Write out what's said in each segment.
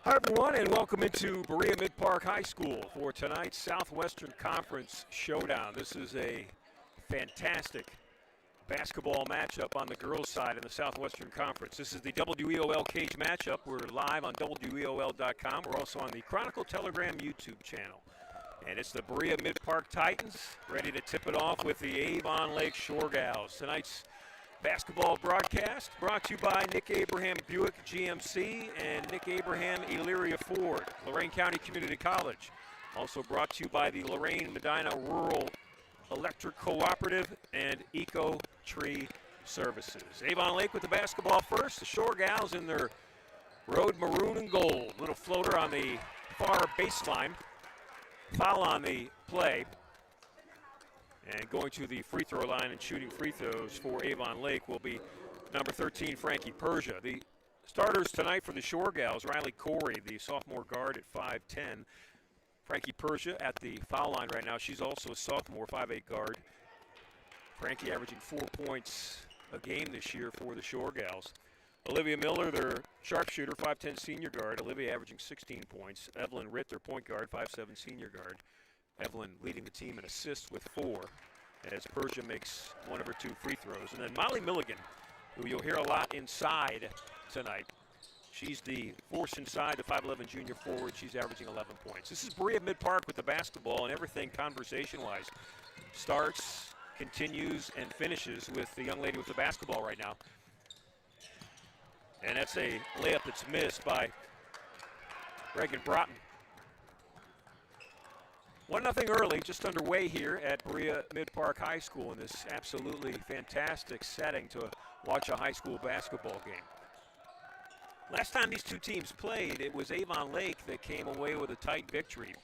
Hi, everyone, and welcome into Berea-Midpark High School for tonight's Southwestern Conference Showdown. This is a fantastic basketball matchup on the girls' side in the Southwestern Conference. This is the WEOL Cage matchup. We're live on WEOL.com. We're also on the Chronicle Telegram YouTube channel. And it's the Berea-Midpark Titans ready to tip it off with the Avon Lake Shore Gals. Tonight's basketball broadcast brought to you by Nick Abraham Buick GMC and Nick Abraham Elyria Ford, Lorain County Community College. Also brought to you by the Lorain Medina Rural Electric Cooperative and Eco Tree Services. Avon Lake with the basketball first. The Shore Gals in their road maroon and gold. Little floater on the far baseline. Foul on the play. And going to the free throw line and shooting free throws for Avon Lake will be number 13, Frankie Persia. The starters tonight for the Shore Gals, Riley Corey, the sophomore guard at 5'10". Frankie Persia at the foul line right now. She's also a sophomore, 5'8" guard. Frankie averaging 4 points a game this year for the Shore Gals. Olivia Miller, their sharpshooter, 5'10" senior guard. Olivia averaging 16 points. Evelyn Ritt, their point guard, 5'7" senior guard. Evelyn leading the team in assists with 4 as Persia makes one of her 2 free throws. And then Molly Milligan, who you'll hear a lot inside tonight. She's the force inside, the 5'11" junior forward. She's averaging 11 points. This is Berea-Midpark with the basketball, and everything conversation-wise starts, continues, and finishes with the young lady with the basketball right now. And that's a layup that's missed by Reagan Broughton. 1-0 early, just underway here at Berea-Midpark High School in this absolutely fantastic setting to watch a high school basketball game. Last time these two teams played, it was Avon Lake that came away with a tight victory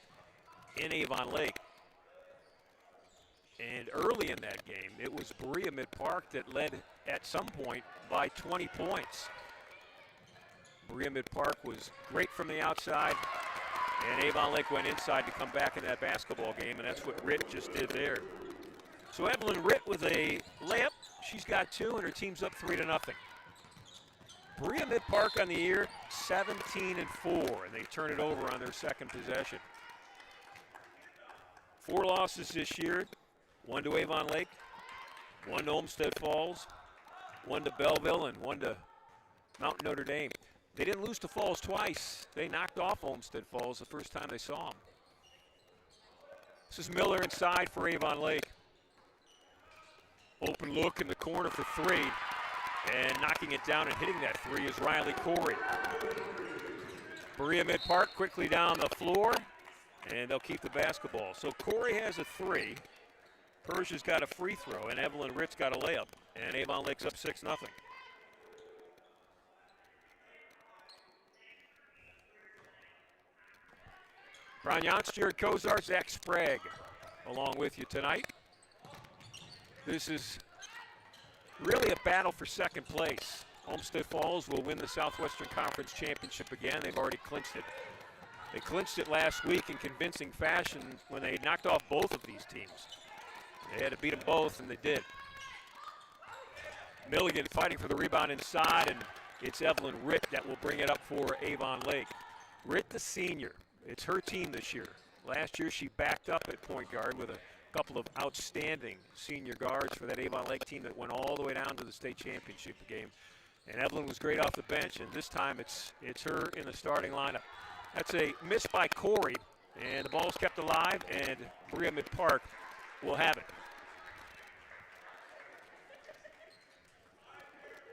in Avon Lake. And early in that game, it was Berea-Midpark that led at some point by 20 points. Berea-Midpark was great from the outside. And Avon Lake went inside to come back in that basketball game, and that's what Ritt just did there. So Evelyn Ritt with a layup. She's got 2, and her team's up 3-0. Berea-Midpark on the year, 17-4, and they turn it over on their second possession. 4 losses this year, 1 to Avon Lake, 1 to Olmsted Falls, 1 to Belleville, and 1 to Mount Notre Dame. They didn't lose to Falls twice. They knocked off Olmsted Falls the first time they saw them. This is Miller inside for Avon Lake. Open look in the corner for 3. And knocking it down and hitting that 3 is Riley Corey. Berea-Midpark quickly down the floor, and they'll keep the basketball. So Corey has a 3. Persia's got a free throw, and Evelyn Ritt's got a layup. And Avon Lake's up 6-0. Brian Yance, Jared Kozar, Zach Sprague along with you tonight. This is really a battle for second place. Olmsted Falls will win the Southwestern Conference Championship again. They've already clinched it. They clinched it last week in convincing fashion when they knocked off both of these teams. They had to beat them both, and they did. Milligan fighting for the rebound inside, and it's Evelyn Ritt that will bring it up for Avon Lake. Ritt, the senior. It's her team this year. Last year she backed up at point guard with a couple of outstanding senior guards for that Avon Lake team that went all the way down to the state championship game. And Evelyn was great off the bench, and this time it's her in the starting lineup. That's a miss by Corey, and the ball's kept alive, and Berea-Midpark will have it.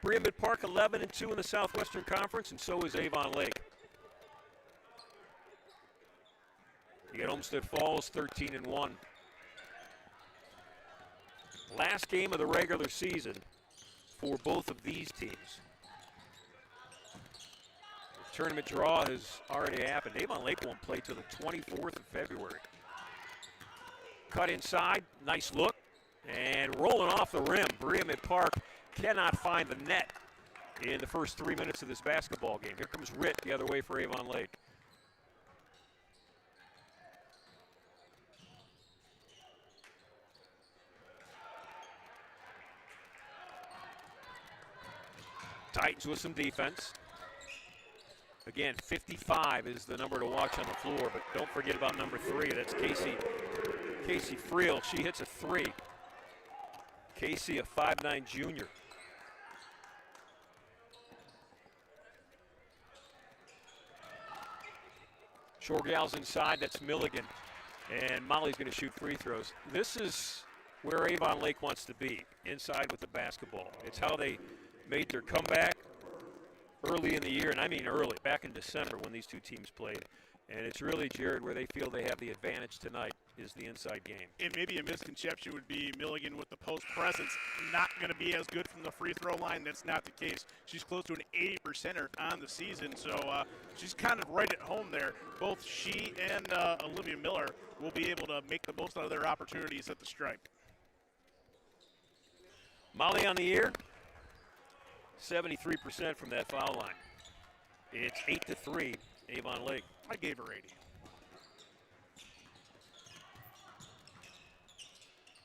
Berea-Midpark 11-2 in the Southwestern Conference, and so is Avon Lake. You got Olmsted Falls 13-1. Last game of the regular season for both of these teams. The tournament draw has already happened. Avon Lake won't play till the 24th of February. Cut inside, nice look, and rolling off the rim. Berea-Midpark cannot find the net in the first 3 minutes of this basketball game. Here comes Ritt the other way for Avon Lake. Titans with some defense. Again, 55 is the number to watch on the floor, but don't forget about number 3. That's Casey Friel. She hits a 3. Casey, a 5'9" junior. Shore Gals inside, that's Milligan. And Molly's going to shoot free throws. This is where Avon Lake wants to be, inside with the basketball. It's how they made their comeback early in the year, and I mean early, back in December when these two teams played. And it's really, Jared, where they feel they have the advantage tonight is the inside game. And maybe a misconception would be Milligan with the post presence not going to be as good from the free throw line. That's not the case. She's close to an 80%er on the season, so she's kind of right at home there. Both she and Olivia Miller will be able to make the most out of their opportunities at the stripe. Molly on the year, 73% from that foul line. It's 8-3, Avon Lake. I gave her 80.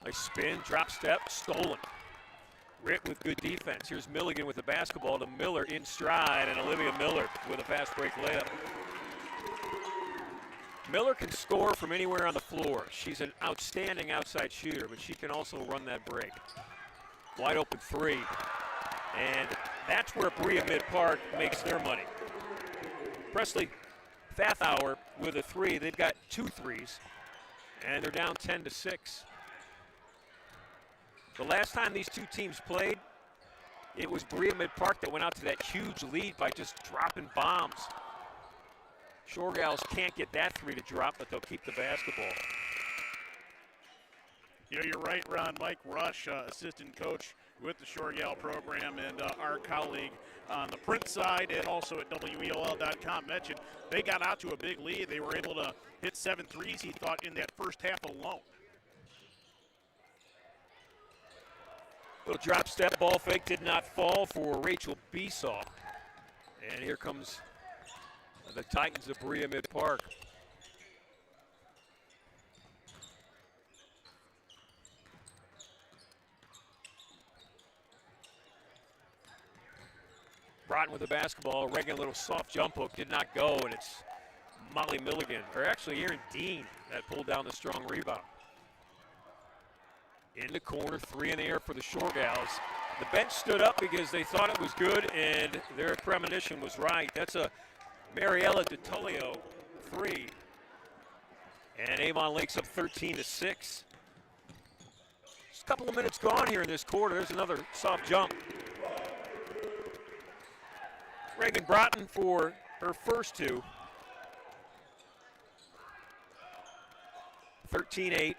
Nice spin, drop step, stolen. Ritt with good defense. Here's Milligan with the basketball to Miller in stride, and Olivia Miller with a fast break layup. Miller can score from anywhere on the floor. She's an outstanding outside shooter, but she can also run that break. Wide open 3. And that's where Berea-Midpark makes their money. Presley Fathauer with a 3. They've got 2 threes, and they're down 10-6. The last time these two teams played, it was Berea-Midpark that went out to that huge lead by just dropping bombs. Shore Gals can't get that 3 to drop, but they'll keep the basketball. You know, you're right, Ron. Mike Rush, assistant coach with the Shore Gal program, and our colleague on the print side and also at WEOL.com mentioned they got out to a big lead. They were able to hit 7 threes, he thought, in that first half alone. Little drop step ball fake did not fall for Rachel Besaw. And here comes the Titans of Berea-Midpark. Broughton with the basketball. Reagan, a little soft jump hook, did not go, and it's Molly Milligan, or actually Erin Dean, that pulled down the strong rebound. In the corner, 3 in the air for the Shore Gals. The bench stood up because they thought it was good, and their premonition was right. That's a Mariella DiTullio 3. And Avon Lake's up 13-6. Just a couple of minutes gone here in this quarter. There's another soft jump. Reagan Broughton for her first 2. 13-8,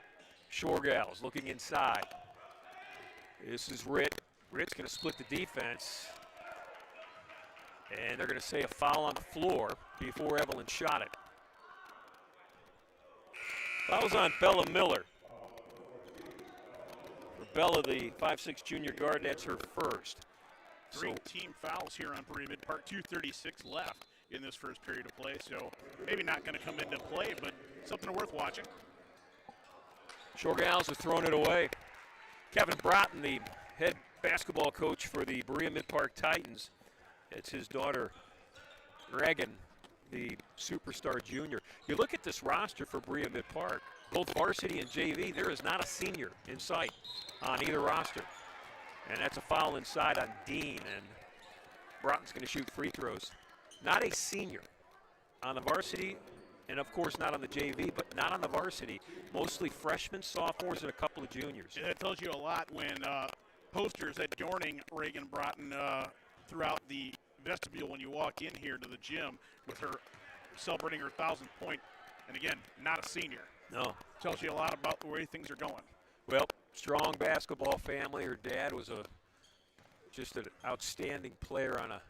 Shore Gals looking inside. This is Ritt. Ritt's going to split the defense. And they're going to say a foul on the floor before Evelyn shot it. Foul's on Bella Miller. For Bella, the 5'6" junior guard, that's her first. 3 team fouls here on Berea-Midpark, 2:36 left in this first period of play, so maybe not going to come into play, but something worth watching. Shore Gals have thrown it away. Kevin Broughton, the head basketball coach for the Berea-Midpark Titans. It's his daughter, Reagan, the superstar junior. You look at this roster for Berea-Midpark, both varsity and JV, there is not a senior in sight on either roster. And that's a foul inside on Dean, and Broughton's going to shoot free throws. Not a senior on the varsity, and of course not on the JV, but not on the varsity. Mostly freshmen, sophomores, and a couple of juniors. Yeah, that tells you a lot when posters adorning Reagan Broughton throughout the vestibule when you walk in here to the gym with her celebrating her 1,000th point. And again, not a senior. No. Tells you a lot about the way things are going. Well, strong basketball family. Her dad was just an outstanding player on a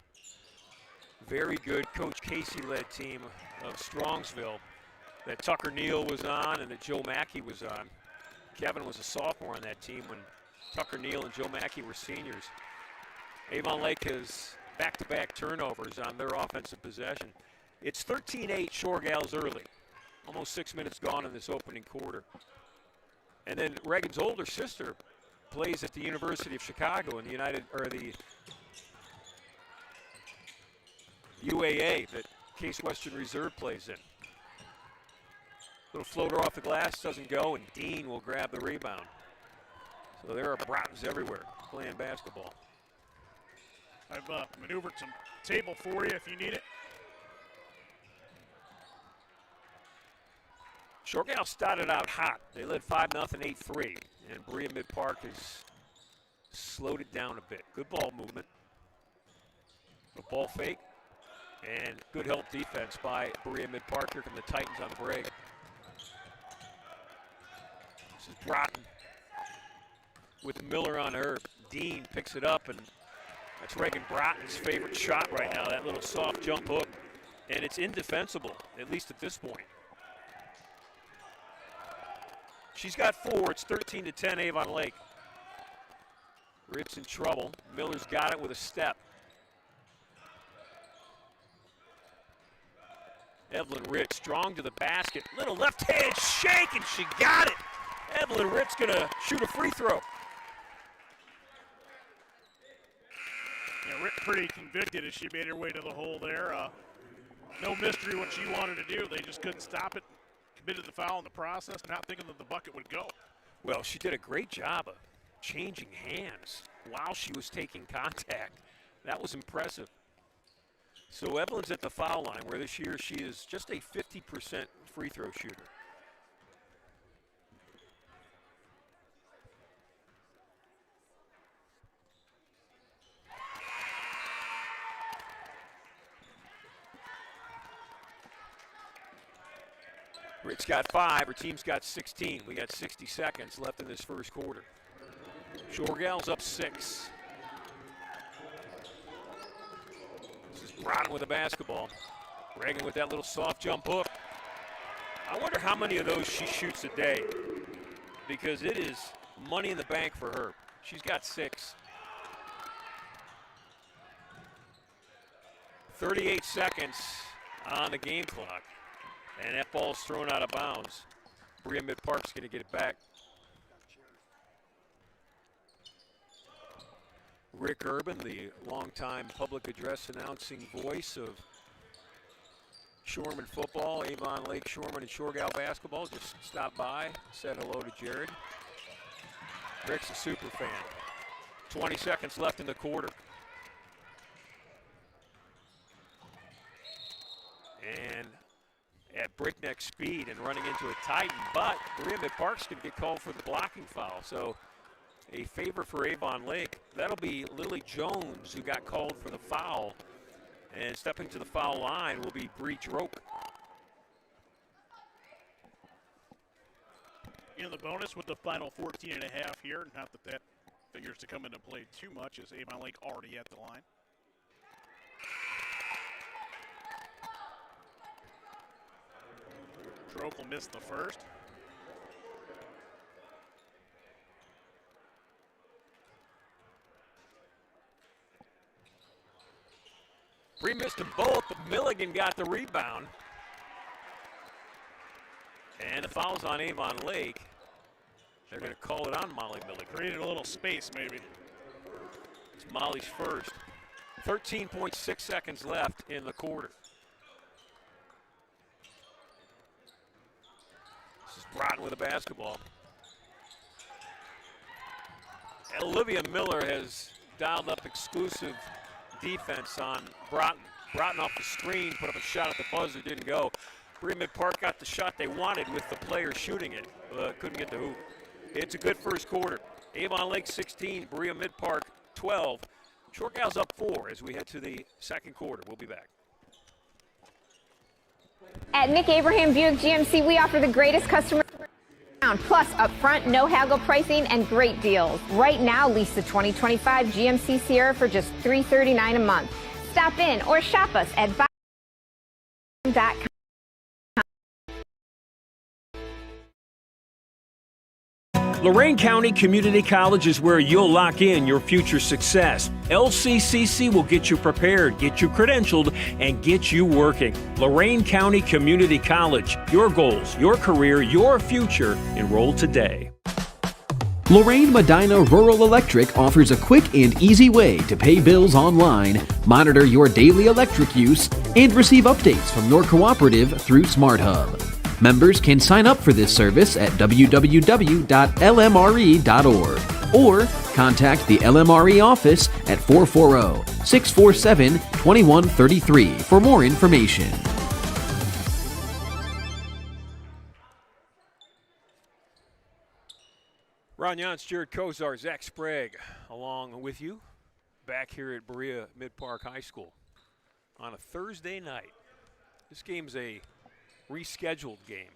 very good Coach Casey-led team of Strongsville that Tucker Neal was on and that Joe Mackey was on. Kevin was a sophomore on that team when Tucker Neal and Joe Mackey were seniors. Avon Lake has back-to-back turnovers on their offensive possession. It's 13-8 Shore Gals early. Almost 6 minutes gone in this opening quarter. And then Reagan's older sister plays at the University of Chicago in the UAA that Case Western Reserve plays in. Little floater off the glass, doesn't go, and Dean will grab the rebound. So there are Broughtons everywhere playing basketball. I've maneuvered some table for you if you need it. Shore Gals started out hot. They led 5-0, 8-3, and Berea-Midpark has slowed it down a bit. Good ball movement. A ball fake, and good help defense by Berea-Midpark. Here come the Titans on the break. This is Broughton with Miller on her. Dean picks it up, and that's Reagan Broughton's favorite shot right now, that little soft jump hook. And it's indefensible, at least at this point. She's got 4. It's 13-10 Avon Lake. Ritz in trouble. Miller's got it with a step. Evelyn Ritz strong to the basket. Little left hand shake, and she got it. Evelyn Ritz gonna shoot a free throw. Yeah, Ritz pretty convicted as she made her way to the hole there. No mystery what she wanted to do. They just couldn't stop it. Committed the foul in the process, not thinking that the bucket would go. Well, she did a great job of changing hands while she was taking contact. That was impressive. So Evelyn's at the foul line, where this year she is just a 50% free throw shooter. Ritz got 5, her team's got 16. We got 60 seconds left in this first quarter. Shore Gals up 6. This is Broughton with the basketball. Reagan with that little soft jump hook. I wonder how many of those she shoots a day, because it is money in the bank for her. She's got 6. 38 seconds on the game clock. And that ball's thrown out of bounds. Berea-Midpark's going to get it back. Rick Urban, the longtime public address announcing voice of Shoreman football, Avon Lake, Shoreman, and Shore Gal basketball, just stopped by, said hello to Jared. Rick's a super fan. 20 seconds left in the quarter. And at breakneck speed and running into a Titan, but Berea-Midpark's going to get called for the blocking foul. So a favor for Avon Lake. That'll be Lily Jones, who got called for the foul. And stepping to the foul line will be Bree Droke. In the bonus with the final 14 and a half here. Not that that figures to come into play too much, as Avon Lake already at the line. Chronicle missed the first. Bree missed them both, but Milligan got the rebound. And the foul's on Avon Lake. They're going to call it on Molly Milligan. Created a little space, maybe. It's Molly's first. 13.6 seconds left in the quarter. Broughton with a basketball. Olivia Miller has dialed up exclusive defense on Broughton. Broughton off the screen, put up a shot at the buzzer, didn't go. Berea-Midpark got the shot they wanted with the player shooting it. Couldn't get the hoop. It's a good first quarter. Avon Lake 16, Berea-Midpark 12. Shore Gals up 4 as we head to the second quarter. We'll be back. At Nick Abraham Buick GMC, we offer the greatest customer discount, plus upfront, no haggle pricing, and great deals. Right now, lease the 2025 GMC Sierra for just $339 a month. Stop in or shop us at buy.com. Lorain County Community College is where you'll lock in your future success. LCCC will get you prepared, get you credentialed, and get you working. Lorain County Community College. Your goals, your career, your future. Enroll today. Lorraine Medina Rural Electric offers a quick and easy way to pay bills online, monitor your daily electric use, and receive updates from your cooperative through SmartHub. Members can sign up for this service at www.lmre.org or contact the LMRE office at 440-647-2133 for more information. Ron Yance, Jared Kozar, Zach Sprague, along with you, back here at Berea-Midpark High School on a Thursday night. This game's a rescheduled game.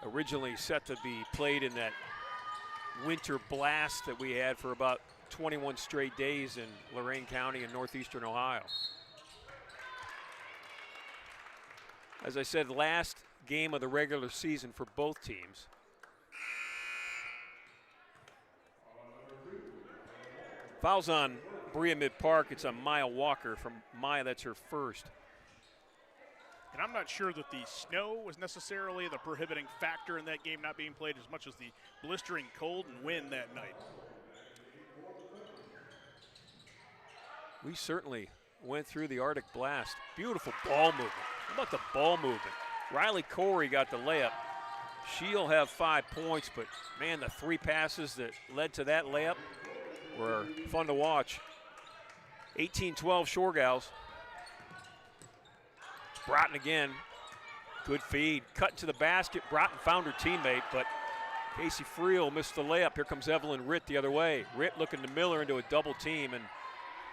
Originally set to be played in that winter blast that we had for about 21 straight days in Lorain County and northeastern Ohio. As I said, last game of the regular season for both teams. Fouls on Berea-Midpark. It's on Maya Walker. From Maya, that's her first. And I'm not sure that the snow was necessarily the prohibiting factor in that game not being played as much as the blistering cold and wind that night. We certainly went through the Arctic blast. Beautiful ball movement. How about the ball movement? Riley Corey got the layup. She'll have 5 points, but man, the 3 passes that led to that layup were fun to watch. 18-12 Shore Gals. Broughton again. Good feed. Cut to the basket. Broughton found her teammate, but Casey Friel missed the layup. Here comes Evelyn Ritt the other way. Ritt looking to Miller into a double team, and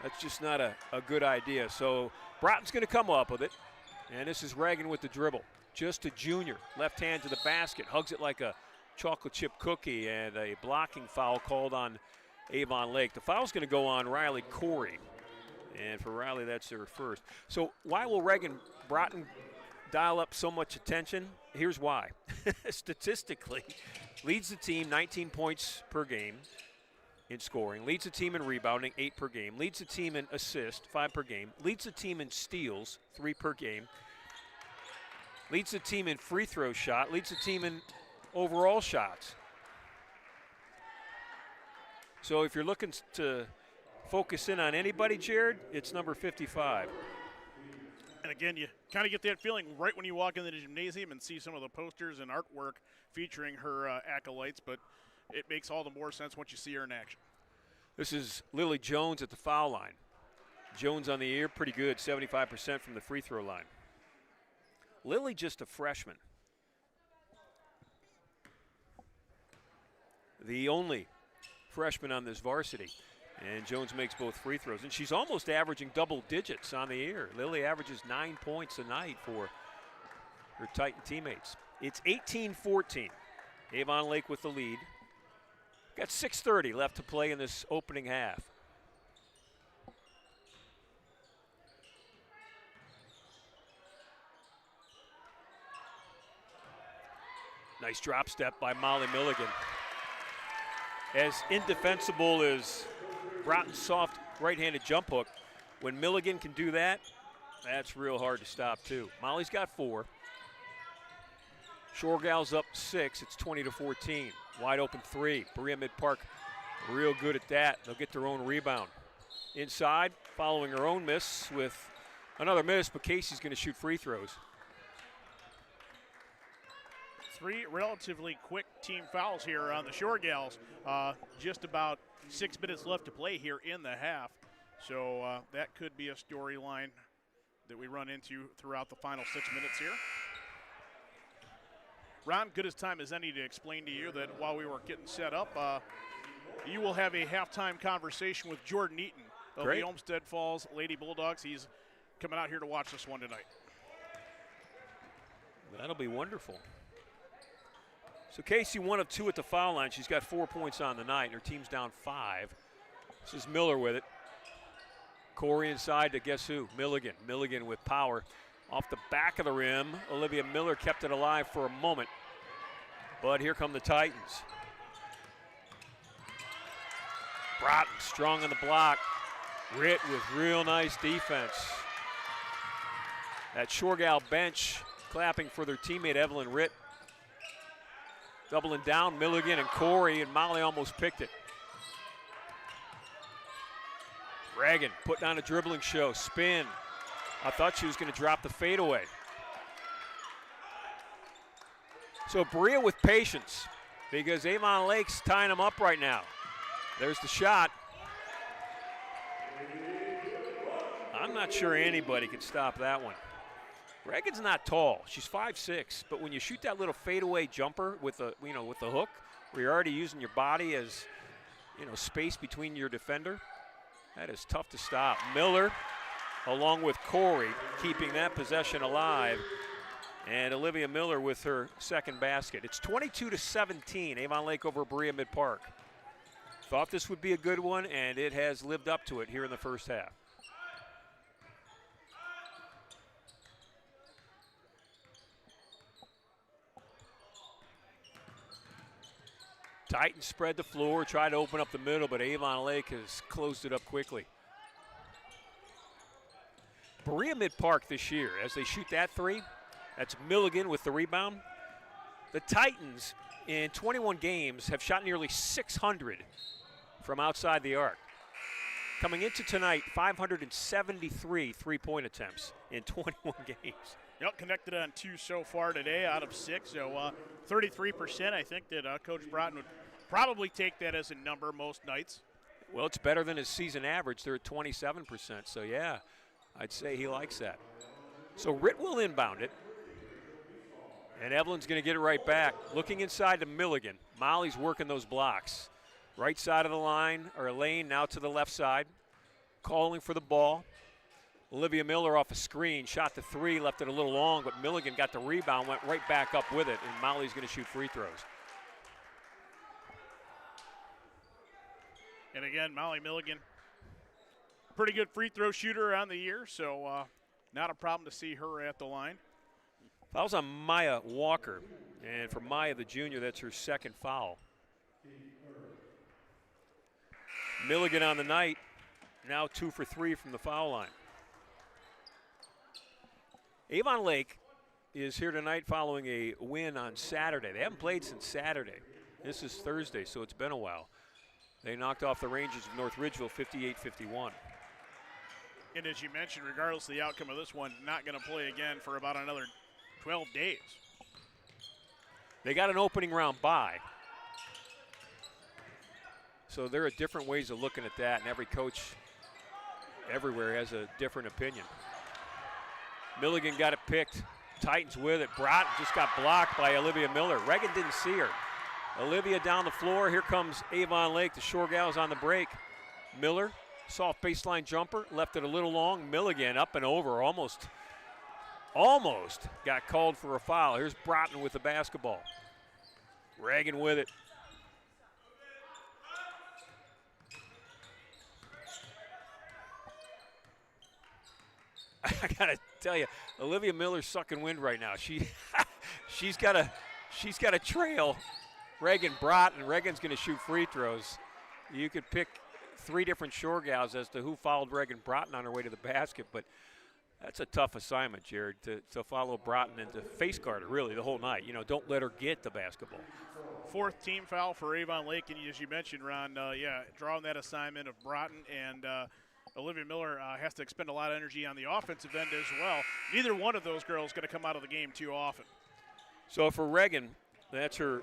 that's just not a good idea. So Broughton's going to come up with it, and this is Reagan with the dribble. Just a junior. Left hand to the basket. Hugs it like a chocolate chip cookie, and a blocking foul called on Avon Lake. The foul's going to go on Riley Corey. And for Riley, that's her first. So why will Reagan Broughton dial up so much attention? Here's why. Statistically, leads the team 19 points per game in scoring, leads the team in rebounding, 8 per game, leads the team in assists, 5 per game, leads the team in steals, 3 per game, leads the team in free throw shot, leads the team in overall shots. So if you're looking to focus in on anybody, Jared, it's number 55. And again, you kind of get that feeling right when you walk into the gymnasium and see some of the posters and artwork featuring her acolytes, but it makes all the more sense once you see her in action. This is Lily Jones at the foul line. Jones on the year, pretty good, 75% from the free throw line. Lily just a freshman. The only freshman on this varsity. And Jones makes both free throws. And she's almost averaging double digits on the year. Lily averages 9 points a night for her Titan teammates. It's 18-14. Avon Lake with the lead. Got 6:30 left to play in this opening half. Nice drop step by Molly Milligan. As indefensible as Broughton's soft right-handed jump hook, when Milligan can do that, that's real hard to stop too. Molly's got 4. Shore Gals up 6. It's 20-14. Wide open 3. Berea-Midpark real good at that. They'll get their own rebound. Inside, following her own miss with another miss, but Casey's going to shoot free throws. 3 relatively quick team fouls here on the Shore Gals. Just about 6 minutes left to play here in the half. So that could be a storyline that we run into throughout the final 6 minutes here. Ron, good as time as any to explain to you that while we were getting set up, you will have a halftime conversation with Jordan Eaton of the Olmsted Falls Lady Bulldogs. He's coming out here to watch this one tonight. That'll be wonderful. So Casey 1 of 2 at the foul line. She's got 4 points on the night. Her team's down 5. This is Miller with it. Corey inside to guess who? Milligan. Milligan with power. Off the back of the rim, Olivia Miller kept it alive for a moment. But here come the Titans. Broughton strong on the block. Ritt with real nice defense. That Shore Gal bench clapping for their teammate Evelyn Ritt. Doubling down, Milligan and Corey, and Molly almost picked it. Reagan putting on a dribbling show, spin. I thought she was going to drop the fadeaway. So Berea with patience because Avon Lake's tying them up right now. There's the shot. I'm not sure anybody can stop that one. Reagan's not tall. She's 5'6", but when you shoot that little fadeaway jumper with the with the hook, where you're already using your body as space between your defender, that is tough to stop. Miller, along with Corey, keeping that possession alive, and Olivia Miller with her second basket. It's 22-17, Avon Lake over Berea-Midpark. Thought this would be a good one, and it has lived up to it here in the first half. Titans spread the floor, try to open up the middle, but Avon Lake has closed it up quickly. Berea-Midpark this year, as they shoot that three, that's Milligan with the rebound. The Titans, in 21 games, have shot nearly 600 from outside the arc. Coming into tonight, 573 three-point attempts in 21 games. Yep, connected on 2 so far today out of 6, so 33%. I think that Coach Broughton would probably take that as a number most nights. Well, it's better than his season average. They're at 27%, so yeah, I'd say he likes that. So Ritt will inbound it, and Evelyn's going to get it right back. Looking inside to Milligan. Molly's working those blocks. Right side of the line, or lane, now to the left side. Calling for the ball. Olivia Miller off a screen, shot the three, left it a little long, but Milligan got the rebound, went right back up with it, and Molly's going to shoot free throws. And again, Molly Milligan, pretty good free throw shooter on the year, so not a problem to see her at the line. Fouls on Maya Walker, and for Maya, the junior, that's her second foul. Milligan on the night, now 2 for 3 from the foul line. Avon Lake is here tonight following a win on Saturday. They haven't played since Saturday. This is Thursday, so it's been a while. They knocked off the Rangers of North Ridgeville 58-51. And as you mentioned, regardless of the outcome of this one, not going to play again for about another 12 days. They got an opening round bye. So there are different ways of looking at that, and every coach everywhere has a different opinion. Milligan got it picked. Titans with it. Broughton just got blocked by Olivia Miller. Reagan didn't see her. Olivia down the floor. Here comes Avon Lake. The Shore Gals on the break. Miller, soft baseline jumper, left it a little long. Milligan up and over, almost got called for a foul. Here's Broughton with the basketball. Reagan with it. I gotta tell you, Olivia Miller's sucking wind right now. She's got a trail. Reagan Broughton. Reagan's going to shoot free throws. You could pick 3 different Shore Gals as to who followed Reagan Broughton on her way to the basket, but that's a tough assignment, Jared, to follow Broughton and to face guard her really the whole night. Don't let her get the basketball. 4th team foul for Avon Lake, and as you mentioned, Ron, drawing that assignment of Broughton, and Olivia Miller has to expend a lot of energy on the offensive end as well. Neither one of those girls is going to come out of the game too often. So for Reagan, that's her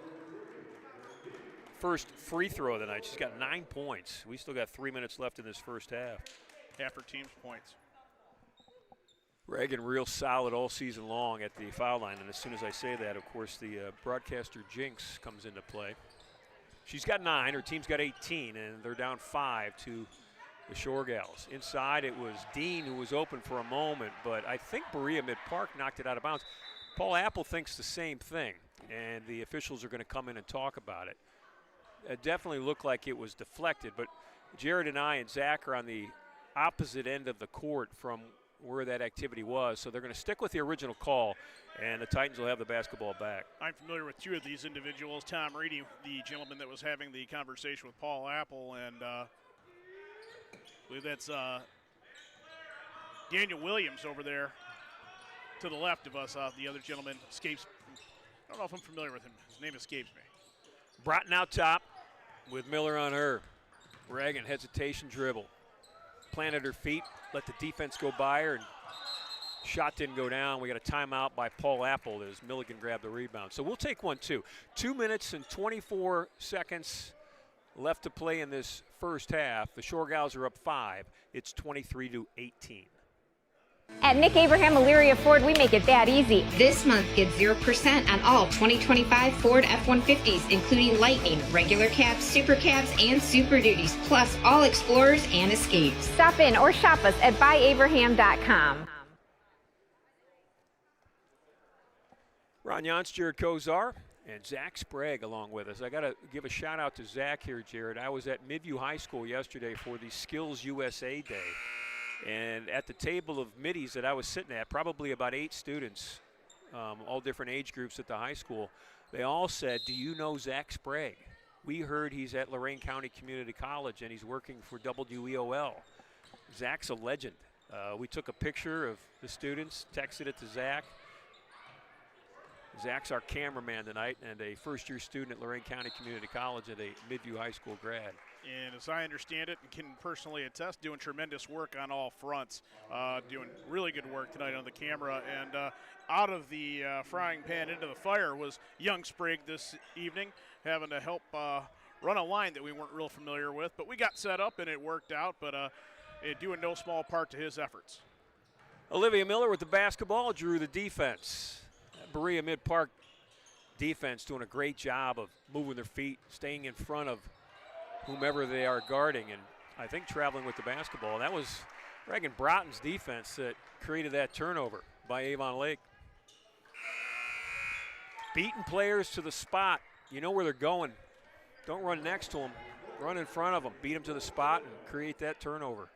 first free throw of the night. She's got 9 points. We still got 3 minutes left in this first half. Half her team's points. Reagan real solid all season long at the foul line, and as soon as I say that, of course, the broadcaster jinx comes into play. She's got 9, her team's got 18, and they're down 5 to the Shore Gals. Inside, it was Dean who was open for a moment, but I think Berea-Midpark knocked it out of bounds. Paul Apple thinks the same thing, and the officials are going to come in and talk about it. It definitely looked like it was deflected, but Jared and I and Zach are on the opposite end of the court from where that activity was, so they're going to stick with the original call, and the Titans will have the basketball back. I'm familiar with 2 of these individuals. Tom Reedy, the gentleman that was having the conversation with Paul Apple, and I believe that's Daniel Williams over there to the left of us. The other gentleman escapes I don't know if I'm familiar with him. His name escapes me. Broughton out top with Miller on her. Reagan, hesitation dribble. Planted her feet, let the defense go by her, and shot didn't go down. We got a timeout by Paul Apple as Milligan grabbed the rebound. So we'll take one, too. 2 minutes and 24 seconds left to play in this first half. The Shore Gals are up 5. It's 23-18. At Nick Abraham Elyria Ford, we make it that easy. This month, get 0% on all 2025 Ford F-150s, including Lightning, regular cabs, super cabs, and Super Duties, plus all Explorers and Escapes. Stop in or shop us at buyabraham.com. Ron Jans, Jared Kozar, and Zach Sprague along with us. I got to give a shout out to Zach here, Jared. I was at Midview High School yesterday for the Skills USA Day. And at the table of middies that I was sitting at, probably about 8 students, all different age groups at the high school, they all said, do you know Zach Sprague? We heard he's at Lorain County Community College and he's working for WEOL. Zach's a legend. We took a picture of the students, texted it to Zach. Zach's our cameraman tonight and a first-year student at Lorain County Community College and a Midview High School grad. And as I understand it and can personally attest, doing tremendous work on all fronts, doing really good work tonight on the camera. And out of the frying pan into the fire was young Sprague this evening, having to help run a line that we weren't real familiar with. But we got set up and it worked out, but due in no small part to his efforts. Olivia Miller with the basketball drew the defense. Berea-Midpark defense doing a great job of moving their feet, staying in front of whomever they are guarding, and I think traveling with the basketball. That was Reagan Broughton's defense that created that turnover by Avon Lake. Beating players to the spot. You know where they're going. Don't run next to them. Run in front of them. Beat them to the spot and create that turnover.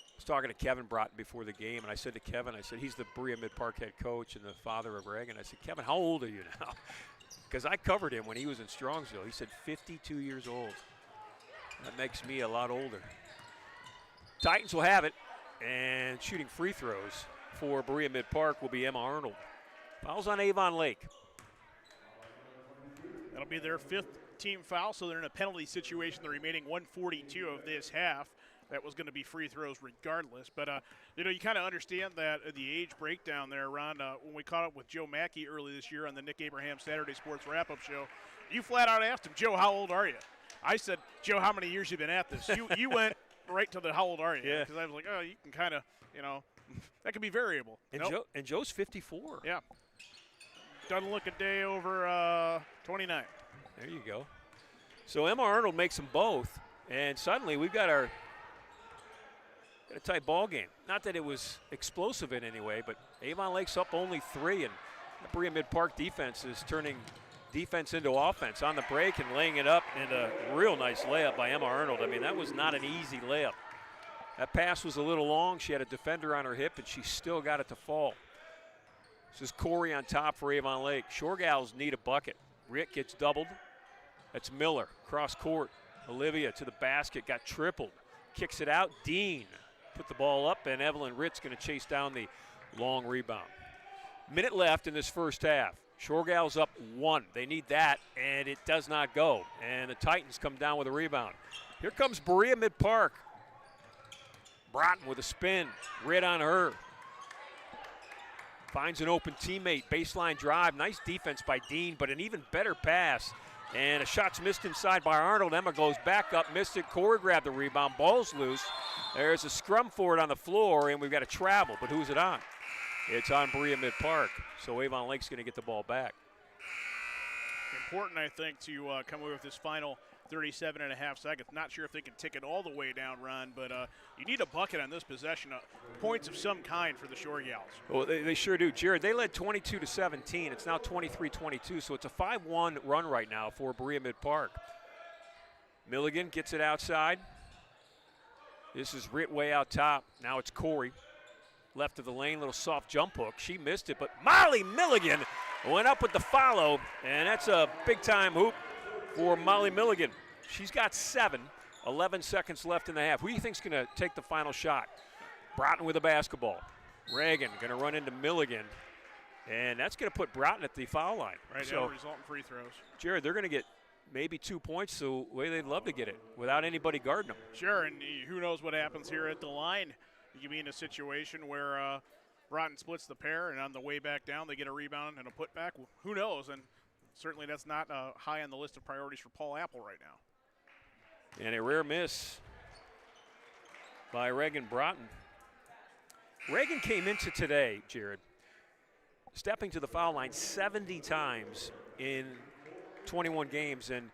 I was talking to Kevin Broughton before the game, and I said to Kevin, I said, he's the Berea-Midpark head coach and the father of Reagan. I said, Kevin, how old are you now? Because I covered him when he was in Strongsville. He said 52 years old. That makes me a lot older. Titans will have it, and shooting free throws for Berea-Midpark will be Emma Arnold. Fouls on Avon Lake. That'll be their 5th team foul, so they're in a penalty situation the remaining 142 of this half. That was going to be free throws regardless. But, you kind of understand that the age breakdown there, Ron. When we caught up with Joe Mackey early this year on the Nick Abraham Saturday Sports Wrap-Up Show, you flat out asked him, Joe, how old are you? I said, Joe, how many years you been at this? You went right to the how old are you? Yeah. Because I was like, oh, you can kind of, that could be variable. And, nope. Joe's 54. Yeah. Doesn't look a day over 29. There you go. So Emma Arnold makes them both, and suddenly we've got a tight ball game. Not that it was explosive in any way, but Avon Lake's up only 3, and the Berea-Midpark defense is turning defense into offense on the break and laying it up, and a real nice layup by Emma Arnold. I mean, that was not an easy layup. That pass was a little long. She had a defender on her hip, and she still got it to fall. This is Corey on top for Avon Lake. Shore Gals need a bucket. Rick gets doubled. That's Miller, cross court. Olivia to the basket, got tripled. Kicks it out, Dean put the ball up, and Evelyn Ritz going to chase down the long rebound. Minute left in this first half. Shore Gals up 1. They need that, and it does not go. And the Titans come down with a rebound. Here comes Berea-Midpark. Broughton with a spin, right on her. Finds an open teammate, baseline drive. Nice defense by Dean, but an even better pass. And a shot's missed inside by Arnold. Emma goes back up, missed it. Corey grabbed the rebound, ball's loose. There's a scrum for it on the floor, and we've got a travel, but who's it on? It's on Berea-Midpark, so Avon Lake's going to get the ball back. Important, I think, to come away with this final 37.5 seconds. Not sure if they can tick it all the way down, Ron, but you need a bucket on this possession. Points of some kind for the Shore Gals. Well, they sure do. Jared, they led 22-17. It's now 23-22, so it's a 5-1 run right now for Berea-Midpark. Milligan gets it outside. This is Ritt way out top. Now it's Corey. Left of the lane, little soft jump hook. She missed it, but Molly Milligan went up with the follow, and that's a big-time hoop for Molly Milligan. She's got 7, 11 seconds left in the half. Who do you think's going to take the final shot? Broughton with the basketball. Reagan going to run into Milligan. And that's going to put Broughton at the foul line. Right, so that'll result in free throws. Jared, they're going to get maybe 2 points the way they'd love to get it without anybody guarding them. Sure, and who knows what happens here at the line. You could be in a situation where Broughton splits the pair, and on the way back down, they get a rebound and a putback. Who knows? And certainly that's not high on the list of priorities for Paul Apple right now. And a rare miss by Reagan Broughton. Reagan came into today, Jared, stepping to the foul line 70 times in 21 games. And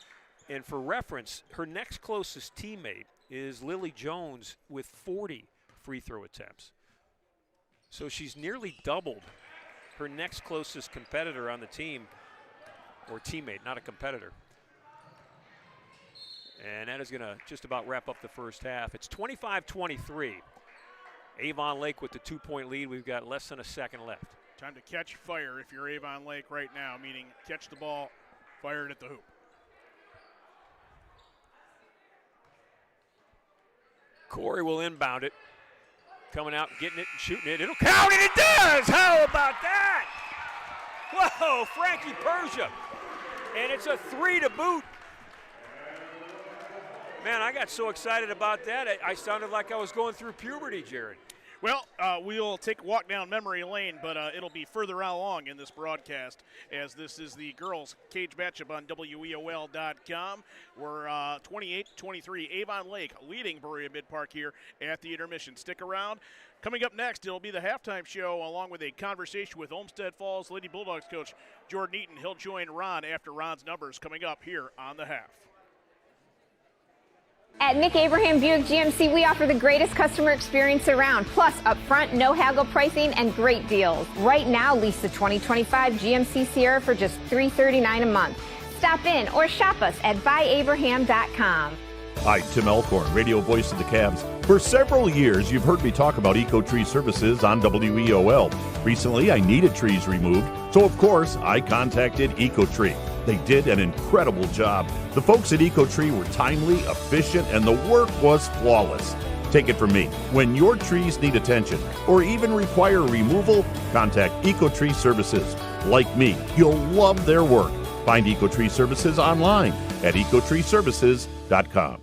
for reference, her next closest teammate is Lily Jones with 40 free throw attempts. So she's nearly doubled her next closest competitor on the team, or teammate, not a competitor. And that is going to just about wrap up the first half. It's 25-23. Avon Lake with the 2-point lead. We've got less than a second left. Time to catch fire if you're Avon Lake right now, meaning catch the ball, fire it at the hoop. Corey will inbound it. Coming out, getting it, and shooting it. It'll count, and it does! How about that? Whoa, Frankie Persia. And it's a 3 to boot. Man, I got so excited about that. I sounded like I was going through puberty, Jared. Well, we'll take a walk down memory lane, but it'll be further along in this broadcast, as this is the girls' cage matchup on WEOL.com. We're 28-23, Avon Lake leading Berea-Midpark here at the intermission. Stick around. Coming up next, it'll be the halftime show, along with a conversation with Olmsted Falls Lady Bulldogs coach Jordan Eaton. He'll join Ron after Ron's numbers coming up here on the half. At Nick Abraham Buick GMC, we offer the greatest customer experience around, plus upfront, no haggle pricing and great deals. Right now, lease the 2025 GMC Sierra for just $339 a month. Stop in or shop us at buyabraham.com. Hi, Tim Elkhorn, radio voice of the Cavs. For several years, you've heard me talk about EcoTree Services on WEOL. Recently, I needed trees removed, so of course, I contacted EcoTree. They did an incredible job. The folks at EcoTree were timely, efficient, and the work was flawless. Take it from me. When your trees need attention or even require removal, contact EcoTree Services. Like me, you'll love their work. Find EcoTree Services online at ecotreeservices.com.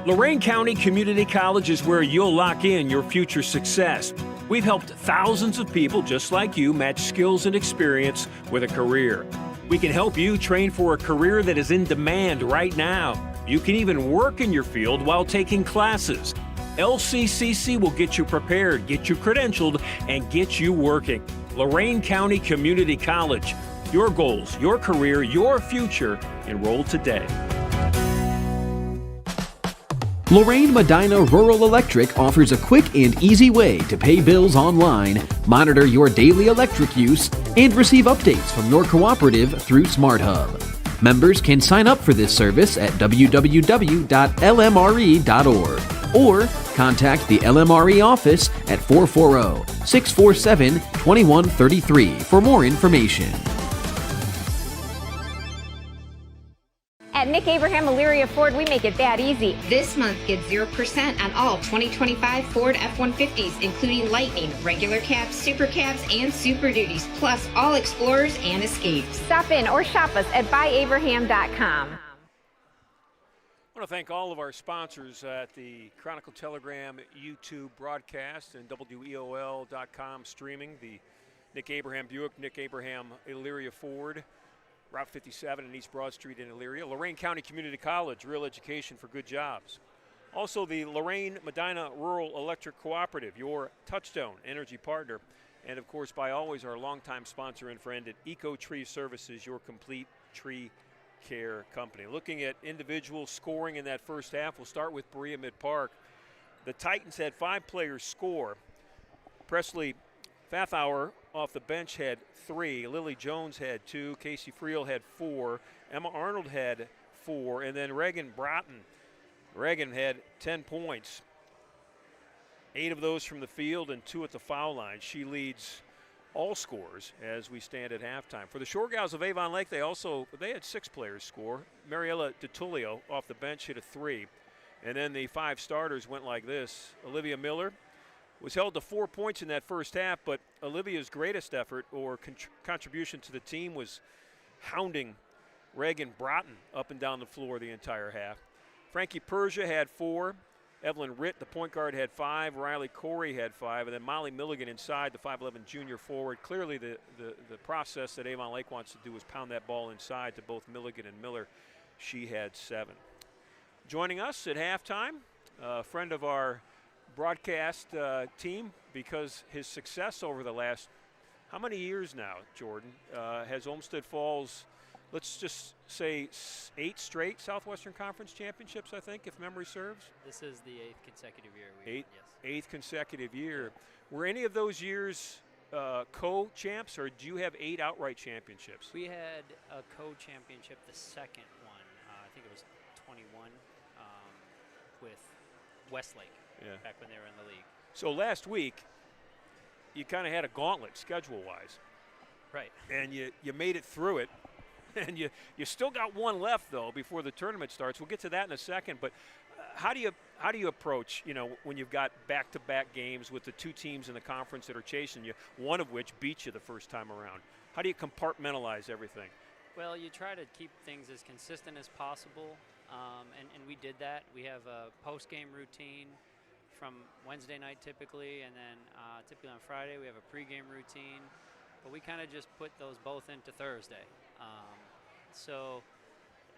Lorain County Community College is where you'll lock in your future success. We've helped thousands of people just like you match skills and experience with a career. We can help you train for a career that is in demand right now. You can even work in your field while taking classes. LCCC will get you prepared, get you credentialed, and get you working. Lorain County Community College. Your goals, your career, your future. Enroll today. Lorraine Medina Rural Electric offers a quick and easy way to pay bills online, monitor your daily electric use, and receive updates from your cooperative through SmartHub. Members can sign up for this service at www.lmre.org or contact the LMRE office at 440-647-2133 for more information. At Nick Abraham Elyria Ford, we make it that easy. This month, get 0% on all 2025 Ford F-150s, including Lightning, regular cabs, super cabs, and Super Duties, plus all Explorers and Escapes. Stop in or shop us at buyabraham.com. I want to thank all of our sponsors at the Chronicle Telegram YouTube broadcast and WEOL.com streaming. The Nick Abraham Buick, Nick Abraham Elyria Ford, Route 57 and East Broad Street in Elyria. Lorain County Community College, real education for good jobs. Also the Lorain Medina Rural Electric Cooperative, your touchstone energy partner. And of course, by always our longtime sponsor and friend at EcoTree Services, your complete tree care company. Looking at individual scoring in that first half, we'll start with Berea-Midpark. The Titans had 5 players score. Presley Fathauer off the bench had 3. Lily Jones had 2. Casey Friel had 4. Emma Arnold had 4. And then Reagan Broughton. Reagan had 10 points. 8 of those from the field and 2 at the foul line. She leads all scorers as we stand at halftime. For the Shore Gals of Avon Lake, they had 6 players score. Mariella DiTullio off the bench hit a 3. And then the 5 starters went like this. Olivia Miller was held to 4 points in that first half, but Olivia's greatest effort or contribution to the team was hounding Reagan Broughton up and down the floor the entire half. Frankie Persia had 4. Evelyn Ritt, the point guard, had 5. Riley Corey had 5. And then Molly Milligan inside, the 5'11 junior forward. Clearly the process that Avon Lake wants to do is pound that ball inside to both Milligan and Miller. She had 7. Joining us at halftime, a friend of our broadcast team, because his success over the last, how many years now, Jordan, has Olmsted Falls, let's just say 8 straight Southwestern Conference championships, I think, if memory serves? This is the 8th consecutive year. Yes. 8th consecutive year. Were any of those years co-champs, or do you have 8 outright championships? We had a co-championship, the second one. I think it was 21 with Westlake back when they were in the league. So last week, you kind of had a gauntlet schedule-wise. Right. And you made it through it. And you still got one left, though, before the tournament starts. We'll get to that in a second. But how do you approach, when you've got back-to-back games with the 2 teams in the conference that are chasing you, one of which beat you the first time around? How do you compartmentalize everything? Well, you try to keep things as consistent as possible, and we did that. We have a post-game routine from Wednesday night typically, and then typically on Friday we have a pregame routine. But we kind of just put those both into Thursday. So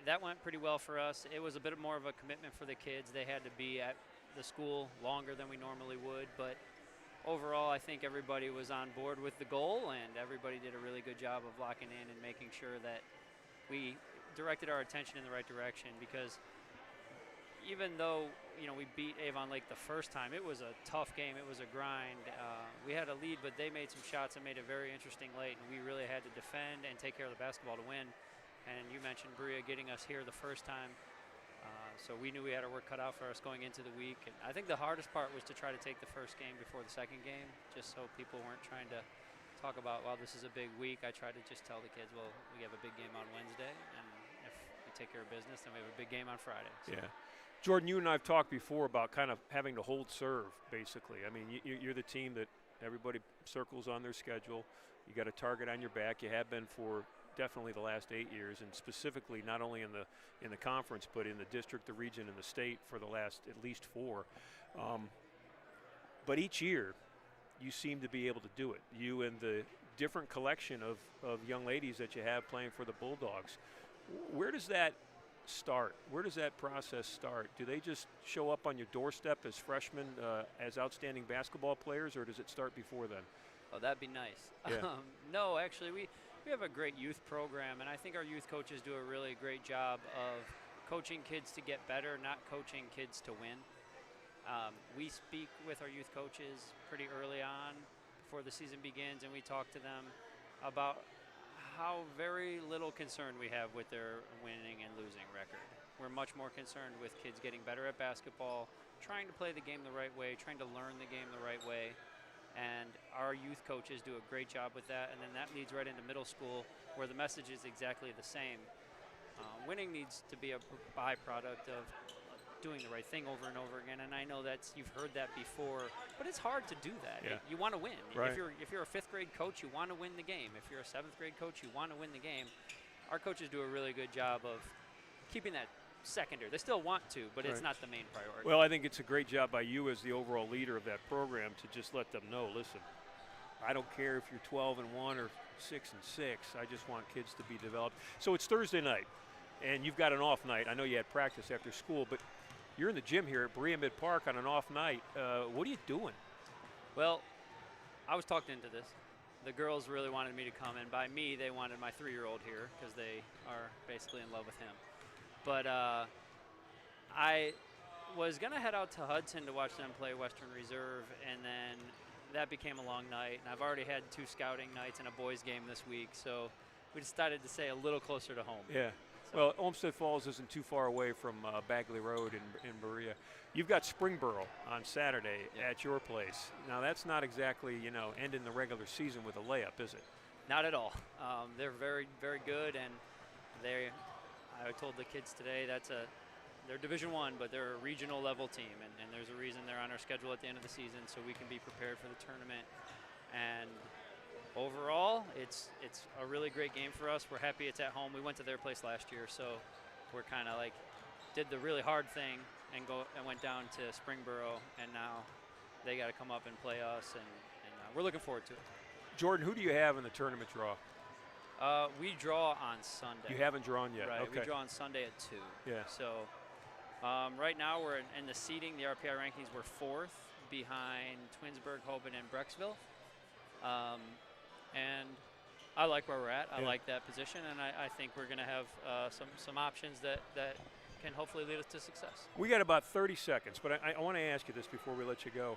that went pretty well for us. It was a bit more of a commitment for the kids. They had to be at the school longer than we normally would, but overall I think everybody was on board with the goal, and everybody did a really good job of locking in and making sure that we directed our attention in the right direction, because even though we beat Avon Lake the first time, it was a tough game. It was a grind. We had a lead, but they made some shots and made it very interesting late, and we really had to defend and take care of the basketball to win. And you mentioned Berea getting us here the first time, so we knew we had our work cut out for us going into the week. And I think the hardest part was to try to take the first game before the second game, just so people weren't trying to talk about, well, this is a big week. I tried to just tell the kids, well, we have a big game on Wednesday, and if we take care of business, then we have a big game on Friday. So. Yeah. Jordan, you and I have talked before about kind of having to hold serve, basically. I mean, you're the team that everybody circles on their schedule. You got a target on your back. You have been for definitely the last 8 years, and specifically not only in the conference, but in the district, the region, and the state for the last at least 4. But each year, you seem to be able to do it. You and the different collection of young ladies that you have playing for the Bulldogs. Where does that start? Where does that process start? Do they just show up on your doorstep as freshmen, as outstanding basketball players, or does it start before then? Oh, that'd be nice. Yeah. No, actually, we have a great youth program, and I think our youth coaches do a really great job of coaching kids to get better, not coaching kids to win. We speak with our youth coaches pretty early on before the season begins, and we talk to them about how very little concern we have with their winning and losing record. We're much more concerned with kids getting better at basketball, trying to play the game the right way, trying to learn the game the right way. And our youth coaches do a great job with that. And then that leads right into middle school, where the message is exactly the same. Winning needs to be a byproduct of doing the right thing over and over again. And I know you've heard that before, but it's hard to do that. Yeah. You want to win. Right. If you're a 5th grade coach, you want to win the game. If you're a 7th grade coach, you want to win the game. Our coaches do a really good job of keeping that secondary. They still want to, but it's not the main priority. Well, I think it's a great job by you as the overall leader of that program to just let them know, listen, I don't care if you're 12-1 or 6-6. I just want kids to be developed. So it's Thursday night, and you've got an off night. I know you had practice after school, but you're in the gym here at Berea-Midpark on an off night. What are you doing? Well, I was talked into this. The girls really wanted me to come, and by me, they wanted my 3-year-old here because they are basically in love with him. But I was going to head out to Hudson to watch them play Western Reserve, and then that became a long night. And I've already had 2 scouting nights and a boys game this week, so we decided to stay a little closer to home. Yeah. So. Well, Olmsted Falls isn't too far away from Bagley Road in Berea. You've got Springboro on Saturday at your place. Now, that's not exactly, ending the regular season with a layup, is it? Not at all. They're very, very good, and I told the kids today that's a they're Division I, but they're a regional level team, and there's a reason they're on our schedule at the end of the season, so we can be prepared for the tournament. And overall, it's a really great game for us. We're happy it's at home. We went to their place last year, so we're kind of like did the really hard thing and went down to Springboro, and now they got to come up and play us, and we're looking forward to it. Jordan, who do you have in the tournament draw? We draw on Sunday. You haven't drawn yet. Right. Okay. We draw on Sunday at 2. Yeah. So right now we're in the seeding, the RPI rankings. We're 4th behind Twinsburg, Hoban, and Brecksville. And I like where we're at. I like that position, and I think we're going to have some options that can hopefully lead us to success. We got about 30 seconds, but I want to ask you this before we let you go.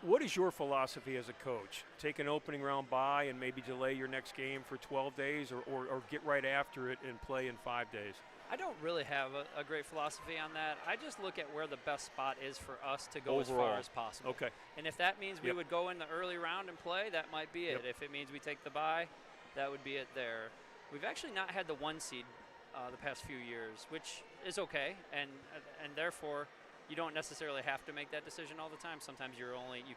What is your philosophy as a coach? Take an opening round bye and maybe delay your next game for 12 days or get right after it and play in 5 days? I don't really have a great philosophy on that. I just look at where the best spot is for us to go Overall. as far as possible. Okay. And if that means we would go in the early round and play, that might be it. If it means we take the bye, that would be it there. We've actually not had the 1 seed the past few years, which is okay, and therefore you don't necessarily have to make that decision all the time. Sometimes you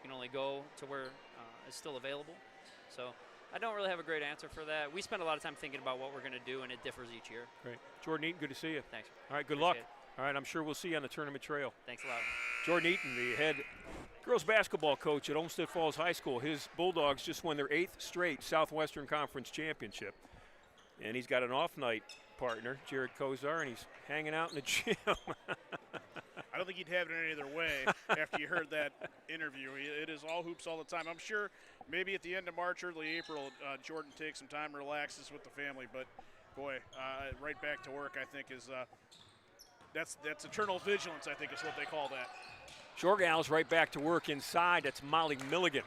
can only go to where it's still available. So I don't really have a great answer for that. We spend a lot of time thinking about what we're going to do, and it differs each year. Great. Jordan Eaton, good to see you. Thanks. All right, good Appreciate luck. it. All right, I'm sure we'll see you on the tournament trail. Thanks a lot. Jordan Eaton, the head girls basketball coach at Olmsted Falls High School. His Bulldogs just won their 8th straight Southwestern Conference championship. And he's got an off-night partner, Jared Kozar, and he's hanging out in the gym. I don't think he'd have it any other way after you heard that interview. It is all hoops all the time. I'm sure maybe at the end of March, early April, Jordan takes some time, relaxes with the family. But, boy, right back to work, I think, is that's eternal vigilance, I think is what they call that. Shore Gals right back to work inside. That's Molly Milligan.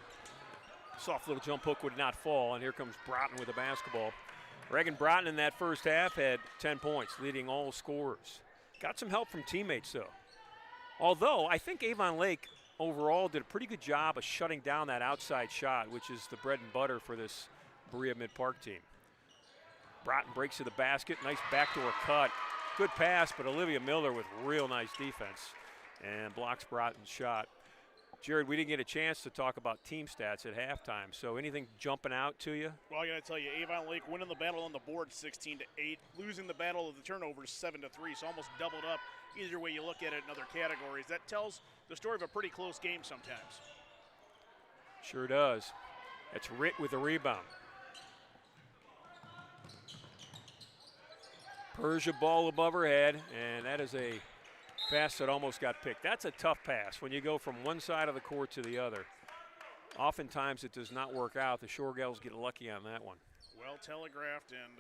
Soft little jump hook would not fall, and here comes Broughton with the basketball. Reagan Broughton in that first half had 10 points, leading all scorers. Got some help from teammates, though. Although I think Avon Lake overall did a pretty good job of shutting down that outside shot, which is the bread and butter for this Berea-Midpark team. Broughton breaks to the basket, nice backdoor cut. Good pass, but Olivia Miller with real nice defense and blocks Broughton's shot. Jared, we didn't get a chance to talk about team stats at halftime, so anything jumping out to you? Well, I got to tell you, Avon Lake winning the battle on the board 16-8, losing the battle of the turnovers 7-3, so almost doubled up either way you look at it in other categories. That tells the story of a pretty close game sometimes. Sure does. That's Ritt with the rebound. Persia ball above her head, and that is a pass that almost got picked. That's a tough pass when you go from one side of the court to the other. Oftentimes it does not work out. The Shore Gals get lucky on that one. Well telegraphed, and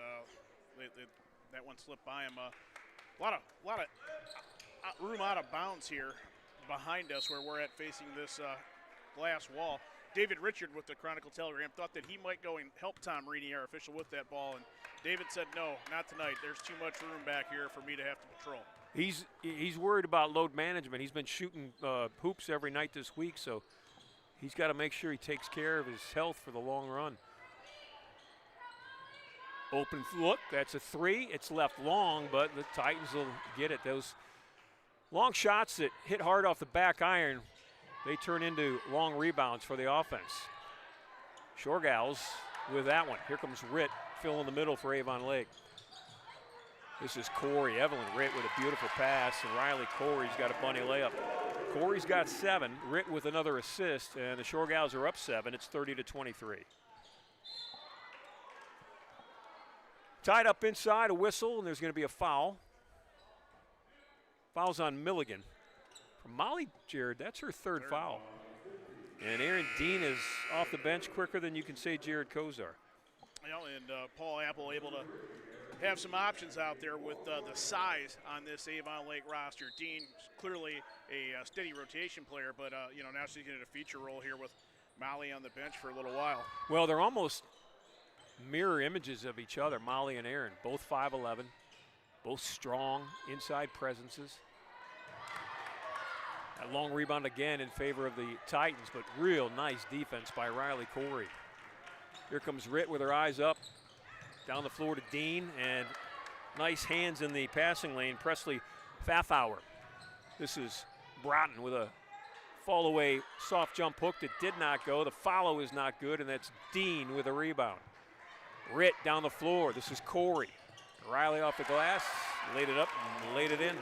that one slipped by him. A lot of room out of bounds here behind us where we're at facing this glass wall. David Richard with the Chronicle Telegram thought that he might go and help Tom Reedy, our official, with that ball, and David said, no, not tonight. There's too much room back here for me to have to patrol. He's worried about load management. He's been shooting hoops every night this week, so he's got to make sure he takes care of his health for the long run. Open look, that's a 3. It's left long, but the Titans will get it. Those long shots that hit hard off the back iron, they turn into long rebounds for the offense. Shore Gals with that one. Here comes Ritt, fill in the middle for Avon Lake. This is Corey. Evelyn Ritt with a beautiful pass, and Riley Corey's got a bunny layup. Corey's got 7, Ritt with another assist, and the Shore Gals are up 7. It's 30-23. Tied up inside, a whistle, and there's going to be a foul. Foul's on Milligan. For Molly, Jared, that's her third foul. And Aaron Dean is off the bench quicker than you can say Jared Kozar. And Paul Apple able to have some options out there with the size on this Avon Lake roster. Dean clearly a steady rotation player, but now she's getting a feature role here with Molly on the bench for a little while. Well, they're almost mirror images of each other, Molly and Aaron, both 5'11", both strong inside presences. That long rebound again in favor of the Titans, but real nice defense by Riley Corey. Here comes Ritt with her eyes up. Down the floor to Dean, and nice hands in the passing lane. Presley Pfaffauer. This is Broughton with a fall away soft jump hook that did not go. The follow is not good, and that's Dean with a rebound. Ritt down the floor. This is Corey. Riley off the glass, laid it up and laid it in.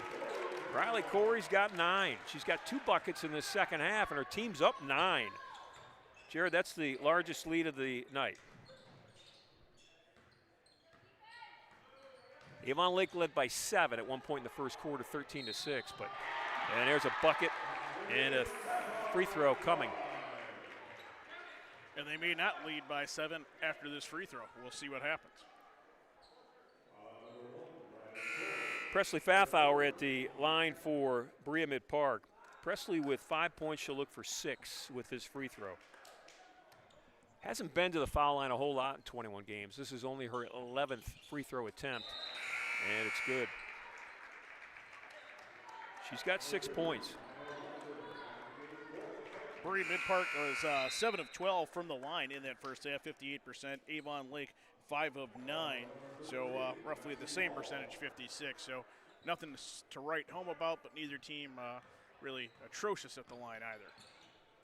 Riley Corey's got 9. She's got 2 buckets in the second half, and her team's up 9. Jared, that's the largest lead of the night. Avon Lake led by 7 at one point in the first quarter, 13-6. And there's a bucket and a free throw coming. And they may not lead by 7 after this free throw. We'll see what happens. Presley Pfaffauer at the line for Berea-Midpark. Presley with 5 points. She'll look for 6 with his free throw. Hasn't been to the foul line a whole lot in 21 games. This is only her 11th free throw attempt, and it's good. She's got 6 points. Berea-Midpark was 7 of 12 from the line in that first half, 58%. Avon Lake 5 of 9, so roughly the same percentage, 56. So nothing to write home about, but neither team really atrocious at the line either.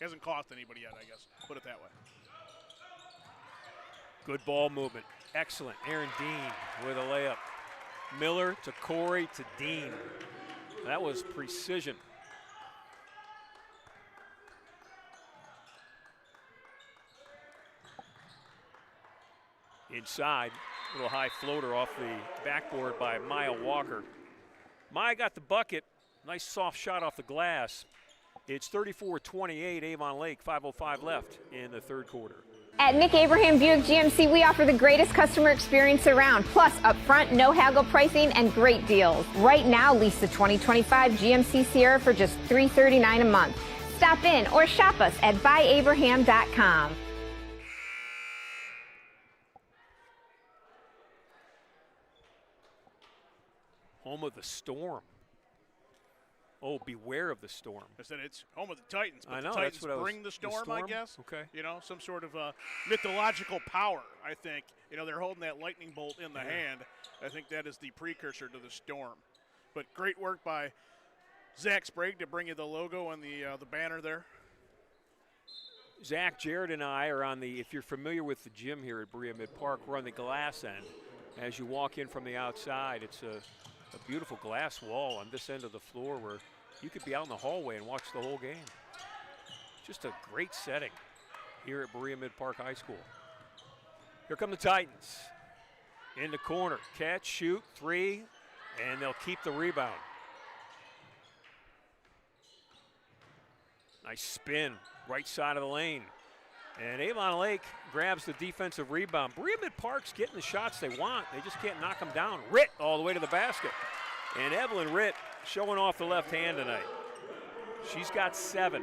Hasn't cost anybody yet, I guess. Put it that way. Good ball movement. Excellent. Aaron Dean with a layup. Miller to Corey to Dean. That was precision. Inside, little high floater off the backboard by Maya Walker. Maya got the bucket. Nice soft shot off the glass. It's 34-28, Avon Lake, 5:05 left in the third quarter. At Nick Abraham Buick GMC, we offer the greatest customer experience around, plus upfront, no haggle pricing and great deals. Right now, lease the 2025 GMC Sierra for just $339 a month. Stop in or shop us at buyabraham.com. Home of the Storm. Oh, beware of the Storm. I said it's home of the Titans, but I know, the Titans that's what I was, bring the storm, I guess. Okay. You know, some sort of mythological power, I think. You know, they're holding that lightning bolt in the hand. I think that is the precursor to the storm. But great work by Zach Sprague to bring you the logo and the banner there. Zach, Jared, and I are on the, if you're familiar with the gym here at Berea-Midpark, we're on the glass end. As you walk in from the outside, it's a beautiful glass wall on this end of the floor where you could be out in the hallway and watch the whole game. Just a great setting here at Berea-Midpark High School. Here come the Titans. In the corner, catch, shoot, 3, and they'll keep the rebound. Nice spin, right side of the lane. And Avon Lake grabs the defensive rebound. Berea-Midpark's getting the shots they want. They just can't knock them down. Ritt all the way to the basket. And Evelyn Ritt showing off the left hand tonight. She's got 7.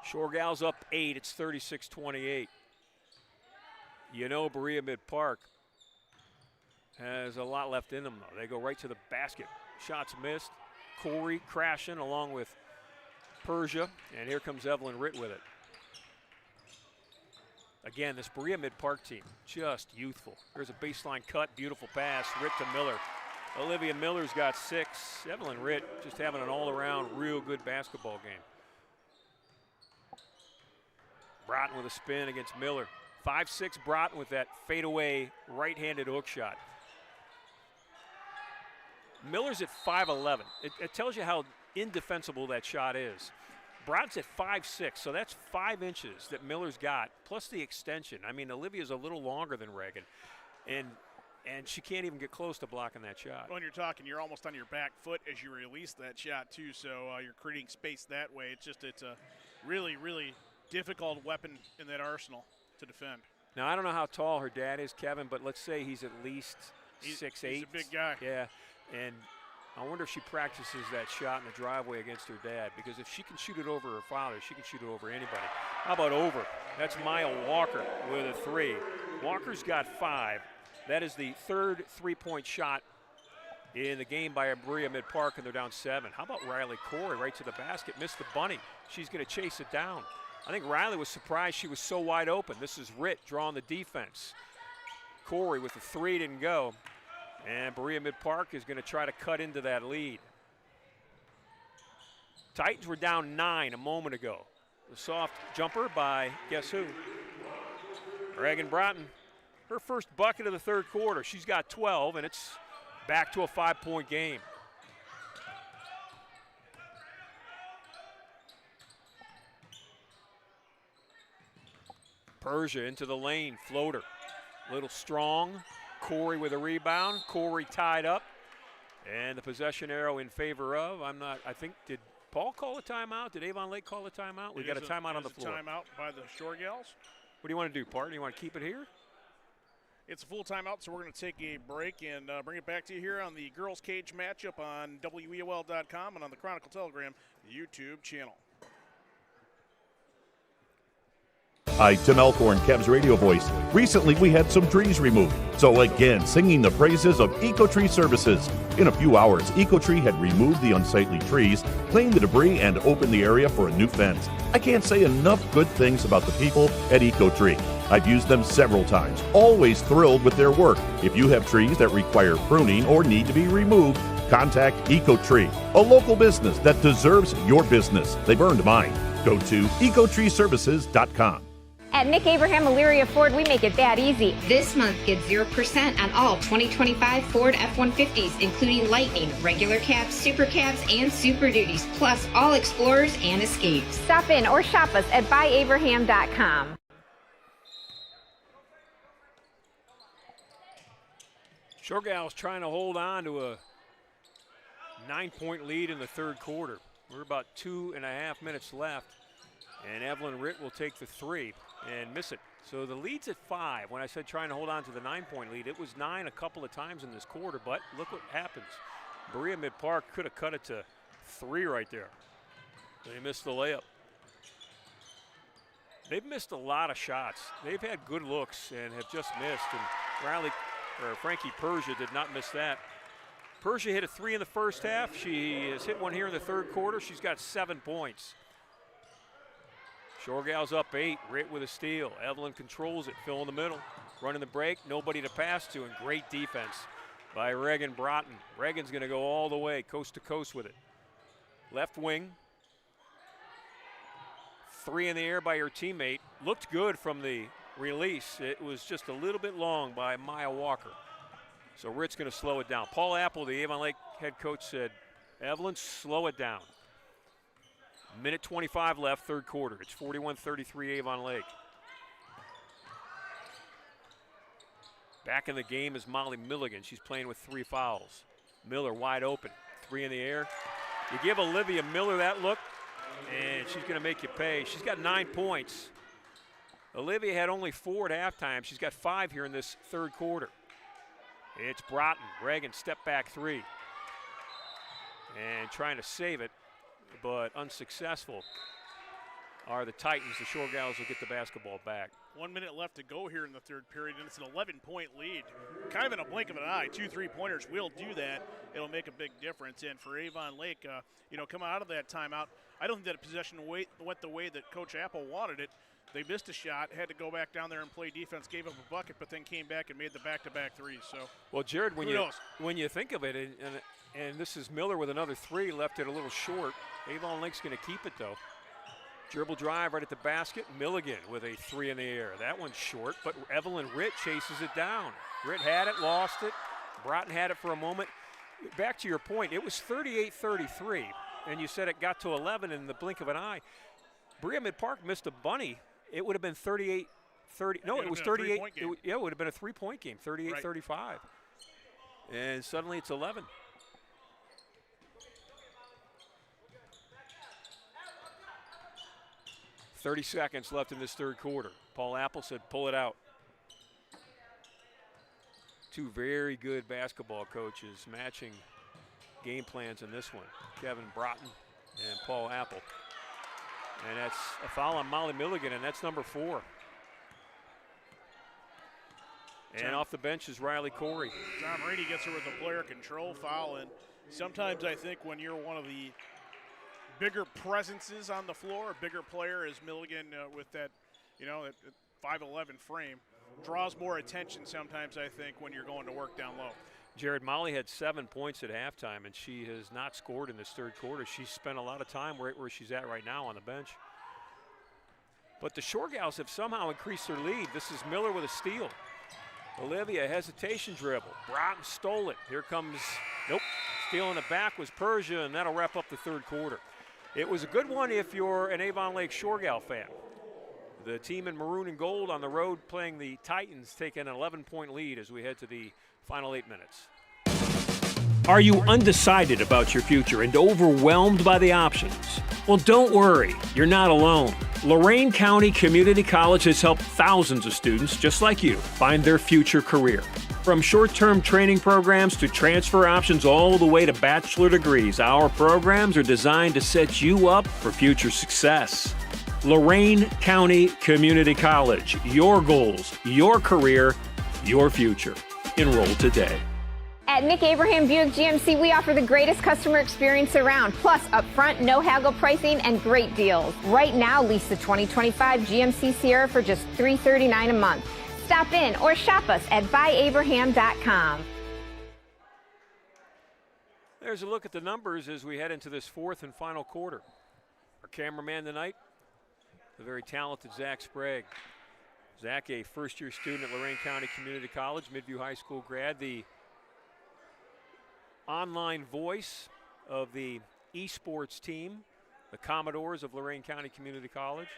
Shore Gals up 8. It's 36-28. You know Berea-Midpark has a lot left in them, though. They go right to the basket. Shots missed. Corey crashing along with Persia, and here comes Evelyn Ritt with it. Again, this Berea-Midpark team, just youthful. There's a baseline cut, beautiful pass, Ritt to Miller. Olivia Miller's got 6. Evelyn Ritt just having an all-around real good basketball game. Broughton with a spin against Miller. 5'6" Broughton with that fadeaway right-handed hook shot. Miller's at 5'11". It tells you how indefensible that shot is. Broughton's at 5'6", so that's 5 inches that Miller's got, plus the extension. I mean, Olivia's a little longer than Reagan, and she can't even get close to blocking that shot. When you're talking, you're almost on your back foot as you release that shot, too, so you're creating space that way. It's a really, really difficult weapon in that arsenal to defend. Now, I don't know how tall her dad is, Kevin, but let's say he's at least 6'8". He's a big guy. Yeah, and I wonder if she practices that shot in the driveway against her dad, because if she can shoot it over her father, she can shoot it over anybody. How about over? That's Maya Walker with a 3. Walker's got 5. That is the third three-point shot in the game by Berea-Midpark, and they're down 7. How about Riley Corey right to the basket? Missed the bunny. She's going to chase it down. I think Riley was surprised she was so wide open. This is Ritt drawing the defense. Corey with the 3 didn't go. And Berea-Midpark is going to try to cut into that lead. Titans were down 9 a moment ago. The soft jumper by guess who? Reagan Broughton. Her first bucket of the third quarter. She's got 12, and it's back to a 5-point game. Persia into the lane, floater. Little strong. Corey with a rebound. Corey tied up. And the possession arrow in favor of, I think, did Paul call a timeout? Did Avon Lake call a timeout? We got a timeout on the floor. Timeout by the Shore Gals. What do you want to do, partner? You want to keep it here? It's a full timeout, so we're going to take a break and bring it back to you here on the Girls Cage matchup on WEOL.com and on the Chronicle Telegram YouTube channel. Hi, Tim Elkhorn, Cavs radio voice. Recently, we had some trees removed. So again, singing the praises of EcoTree Services. In a few hours, EcoTree had removed the unsightly trees, cleaned the debris, and opened the area for a new fence. I can't say enough good things about the people at EcoTree. I've used them several times, always thrilled with their work. If you have trees that require pruning or need to be removed, contact EcoTree, a local business that deserves your business. They've earned mine. Go to ecotreeservices.com. At Nick Abraham Elyria Ford, we make it that easy. This month, get 0% on all 2025 Ford F-150s, including Lightning, regular cabs, super cabs, and Super Duties, plus all Explorers and Escapes. Stop in or shop us at buyabraham.com. Shore Gals trying to hold on to a 9-point lead in the third quarter. We're about 2.5 minutes left, and Evelyn Ritt will take the three and miss it. So the lead's at 5. When I said trying to hold on to the 9-point lead, it was 9 a couple of times in this quarter, but look what happens. Berea-Midpark could have cut it to 3 right there. They missed the layup. They've missed a lot of shots. They've had good looks and have just missed, and Frankie Persia did not miss that. Persia hit a 3 in the first half. She has hit one here in the third quarter. She's got 7 points. Shore Gals up 8, Ritt with a steal. Evelyn controls it, Phil in the middle. Running the break, nobody to pass to, and great defense by Reagan Broughton. Reagan's gonna go all the way, coast to coast with it. Left wing. 3 in the air by her teammate. Looked good from the release. It was just a little bit long by Maya Walker. So Ritt's gonna slow it down. Paul Apple, the Avon Lake head coach, said, Evelyn, slow it down. Minute 25 left, third quarter. It's 41-33 Avon Lake. Back in the game is Molly Milligan. She's playing with 3 fouls. Miller wide open, 3 in the air. You give Olivia Miller that look, and she's going to make you pay. She's got 9 points. Olivia had only 4 at halftime. She's got 5 here in this third quarter. It's Broughton. Reagan step back 3. And trying to save it, but unsuccessful are the Titans. The Shore Gals will get the basketball back. 1 minute left to go here in the third period, and it's an 11-point lead. Kind of in a blink of an eye. 2 3-pointers will do that. It'll make a big difference. And for Avon Lake, coming out of that timeout, I don't think that possession went the way that Coach Apple wanted it. They missed a shot, had to go back down there and play defense, gave up a bucket, but then came back and made the back-to-back threes. So, well, Jared, when you think of it, and this is Miller with another 3, left it a little short. Avon Lake's going to keep it, though. Dribble drive right at the basket. Milligan with a 3 in the air. That one's short, but Evelyn Ritt chases it down. Ritt had it, lost it. Broughton had it for a moment. Back to your point, it was 38-33, and you said it got to 11 in the blink of an eye. Berea-Midpark missed a bunny. It would have been 38-30. No, it was 38. It would have been a 3-point game, 38-35. Right. And suddenly it's 11. 30 seconds left in this third quarter. Paul Apple said, pull it out. 2 very good basketball coaches matching game plans in this one. Kevin Broughton and Paul Apple. And that's a foul on Molly Milligan, and that's number 4. And off the bench is Riley Corey. Tom Rainey gets her with a player control foul, and sometimes I think when you're one of the bigger presences on the floor, a bigger player as Milligan with that, that 5'11" frame, draws more attention sometimes, I think, when you're going to work down low. Jared, Molly had 7 points at halftime, and she has not scored in this third quarter. She's spent a lot of time right where she's at right now on the bench. But the Shore Gals have somehow increased their lead. This is Miller with a steal. Olivia, hesitation dribble. Broughton stole it. Here comes, nope, stealing it back was Persia, and that'll wrap up the third quarter. It was a good one if you're an Avon Lake Shore Gal fan. The team in maroon and gold on the road playing the Titans, taking an 11-point lead as we head to the final 8 minutes. Are you undecided about your future and overwhelmed by the options? Well, don't worry, you're not alone. Lorain County Community College has helped thousands of students just like you find their future career. From short-term training programs to transfer options all the way to bachelor degrees, our programs are designed to set you up for future success. Lorain County Community College, your goals, your career, your future. Enroll today. At Nick Abraham Buick GMC, we offer the greatest customer experience around, plus upfront, no haggle pricing and great deals. Right now, lease the 2025 GMC Sierra for just $339 a month. Stop in or shop us at buyabraham.com. There's a look at the numbers as we head into this fourth and final quarter. Our cameraman tonight, the very talented Zach Sprague. Zach, a first-year student at Lorain County Community College, Midview High School grad, the online voice of the esports team, the Commodores of Lorain County Community College.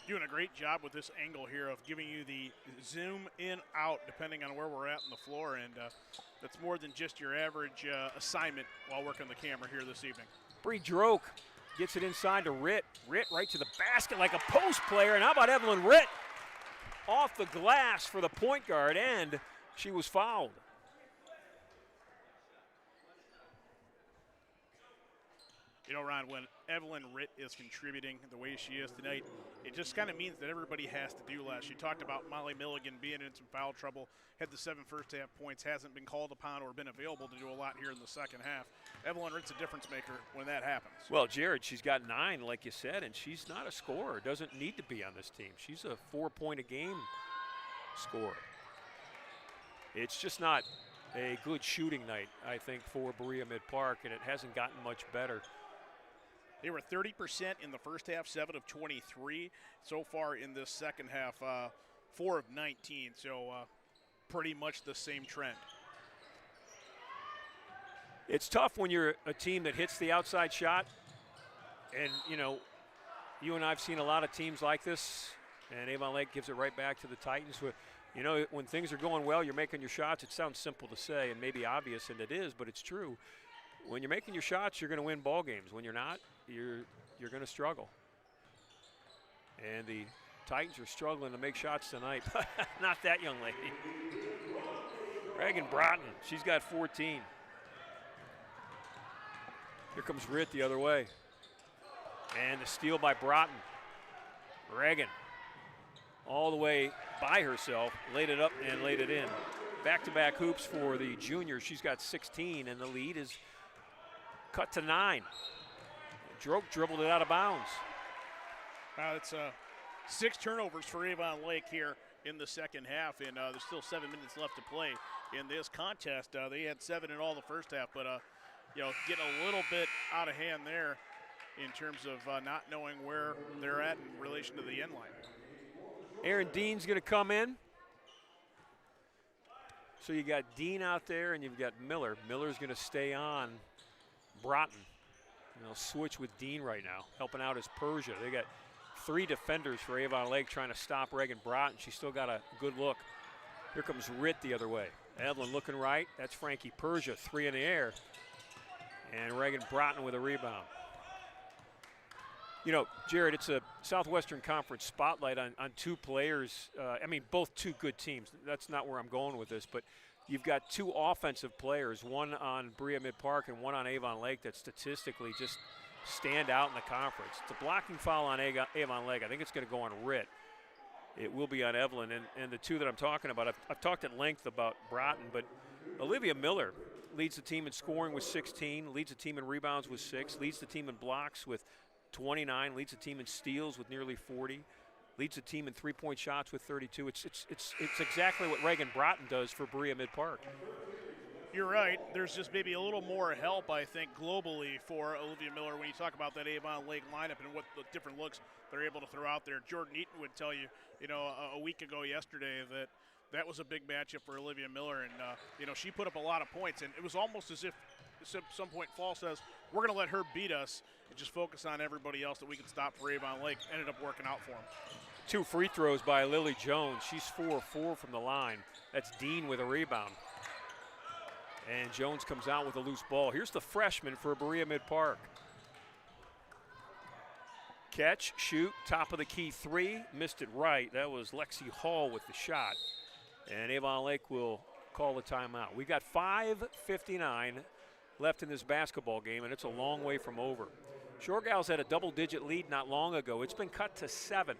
Doing a great job with this angle here of giving you the zoom in, out, depending on where we're at in the floor, and that's more than just your average assignment while working the camera here this evening. Bree Droke gets it inside to Ritt. Ritt right to the basket like a post player, and how about Evelyn Ritt? Off the glass for the point guard, and she was fouled. You know, Ron, when Evelyn Ritt is contributing the way she is tonight, it just kind of means that everybody has to do less. You talked about Molly Milligan being in some foul trouble, had the 7 first-half points, hasn't been called upon or been available to do a lot here in the second half. Evelyn Ritt's a difference maker when that happens. Well, Jared, she's got 9, like you said, and she's not a scorer. Doesn't need to be on this team. She's a 4-point-a-game scorer. It's just not a good shooting night, I think, for Berea-Midpark, and it hasn't gotten much better. They were 30% in the first half, 7 of 23 so far in this second half, 4 of 19. So pretty much the same trend. It's tough when you're a team that hits the outside shot. And, you know, you and I have seen a lot of teams like this, and Avon Lake gives it right back to the Titans. You know, when things are going well, you're making your shots. It sounds simple to say and maybe obvious, and it is, but it's true. When you're making your shots, you're going to win ball games. When you're not, you're going to struggle. And the Titans are struggling to make shots tonight. Not that young lady. Reagan Broughton, she's got 14. Here comes Ritt the other way. And the steal by Broughton. Reagan all the way by herself, laid it up and laid it in. Back-to-back hoops for the junior. She's got 16, and the lead is cut to 9. Droke dribbled it out of bounds. It's 6 turnovers for Avon Lake here in the second half, and there's still 7 minutes left to play in this contest. They had 7 in all the first half, but you know, getting a little bit out of hand there in terms of not knowing where they're at in relation to the end line. Aaron Dean's going to come in. So you got Dean out there, and you've got Miller. Miller's going to stay on Broughton. And they'll switch with Dean right now. Helping out is Persia. They got 3 defenders for Avon Lake trying to stop Reagan Broughton. She's still got a good look. Here comes Ritt the other way. Evelyn looking right. That's Frankie Persia, 3 in the air. And Reagan Broughton with a rebound. You know, Jared, it's a Southwestern Conference spotlight on 2 players. I mean, both 2 good teams. That's not where I'm going with this, but you've got 2 offensive players, one on Berea-Midpark and one on Avon Lake, that statistically just stand out in the conference. It's a blocking foul on Avon Lake. I think it's going to go on Ritt. It will be on Evelyn. And the 2 that I'm talking about, I've talked at length about Broughton, but Olivia Miller leads the team in scoring with 16, leads the team in rebounds with 6, leads the team in blocks with 29, leads the team in steals with nearly 40, leads the team in three-point shots with 32. It's exactly what Reagan Broughton does for Berea-Midpark. You're right. There's just maybe a little more help, I think, globally for Olivia Miller when you talk about that Avon Lake lineup and what the different looks they're able to throw out there. Jordan Eaton would tell you, a week ago yesterday that was a big matchup for Olivia Miller, and she put up a lot of points, and it was almost as if at some point Fall says, we're going to let her beat us and just focus on everybody else that we can stop for Avon Lake. Ended up working out for them. 2 free throws by Lily Jones. She's 4-4 from the line. That's Dean with a rebound. And Jones comes out with a loose ball. Here's the freshman for Berea-Midpark. Catch, shoot, top of the key 3. Missed it right. That was Lexi Hall with the shot. And Avon Lake will call the timeout. We got 5:59 left in this basketball game, and it's a long way from over. Shore Gals had a double-digit lead not long ago. It's been cut to 7.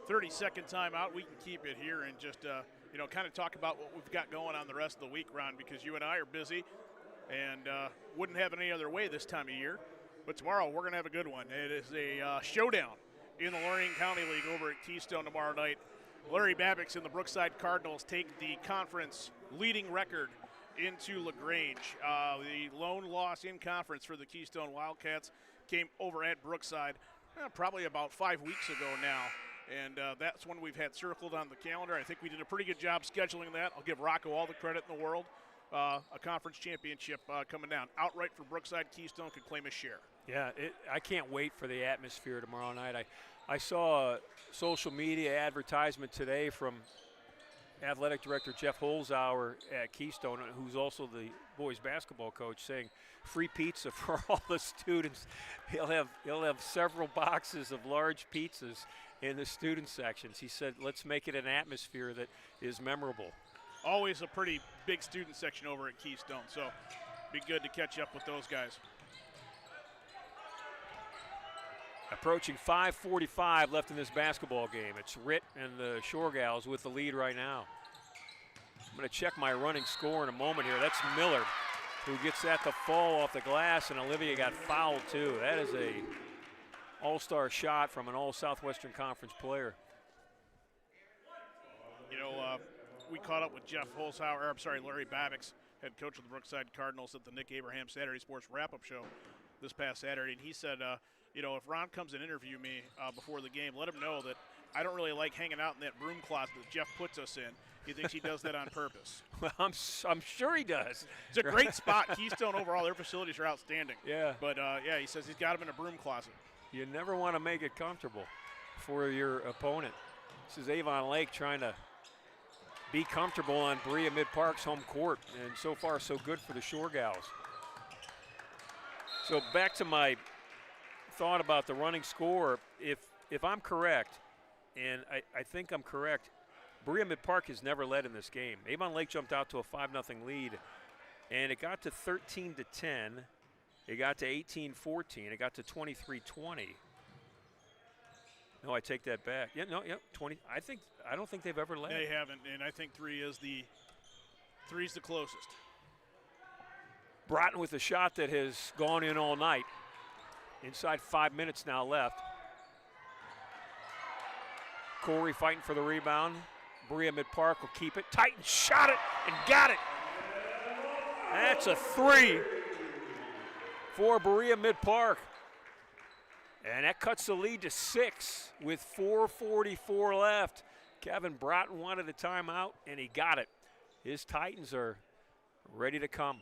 30-second timeout. We can keep it here and just kind of talk about what we've got going on the rest of the week, Ron, because you and I are busy and wouldn't have it any other way this time of year. But tomorrow we're going to have a good one. It is a showdown in the Lorain County League over at Keystone tomorrow night. Larry Babbitt's and the Brookside Cardinals take the conference leading record into LaGrange. The lone loss in conference for the Keystone Wildcats came over at Brookside probably about 5 weeks ago now. And that's one we've had circled on the calendar. I think we did a pretty good job scheduling that. I'll give Rocco all the credit in the world. A conference championship coming down. Outright for Brookside, Keystone could claim a share. Yeah, I can't wait for the atmosphere tomorrow night. I saw a social media advertisement today from athletic director Jeff Holzhauer at Keystone, who's also the boys basketball coach, saying free pizza for all the students. He'll have several boxes of large pizzas in the student sections. He said, let's make it an atmosphere that is memorable. Always a pretty big student section over at Keystone, so be good to catch up with those guys. Approaching 5:45 left in this basketball game. It's Ritt and the Shore Gals with the lead right now. I'm going to check my running score in a moment here. That's Miller, who gets that to fall off the glass, and Olivia got fouled too. That is a all-star shot from an all-Southwestern Conference player. We caught up with Larry Babbitt, head coach of the Brookside Cardinals, at the Nick Abraham Saturday Sports Wrap-Up Show this past Saturday, and he said, if Ron comes and interview me before the game, let him know that I don't really like hanging out in that broom closet that Jeff puts us in. He thinks he does that on purpose. Well, I'm sure he does. It's a great spot. Keystone overall, their facilities are outstanding. Yeah. But, he says he's got him in a broom closet. You never want to make it comfortable for your opponent. This is Avon Lake trying to be comfortable on Berea-Midpark's home court, and so far so good for the Shore Gals. So back to my thought about the running score. If I'm correct, and I think I'm correct, Berea-Midpark has never led in this game. Avon Lake jumped out to a 5-0 lead, and it got to 13-10. It got to 18-14. It got to 23-20. No, I take that back. 20. I don't think they've ever led. They haven't, and I think three's the closest. Broughton with a shot that has gone in all night. Inside 5 minutes now left. Corey fighting for the rebound. Berea-Midpark will keep it. Titan shot it and got it. That's a 3 for Berea-Midpark. And that cuts the lead to 6 with 4:44 left. Kevin Broughton wanted a timeout, and he got it. His Titans are ready to come.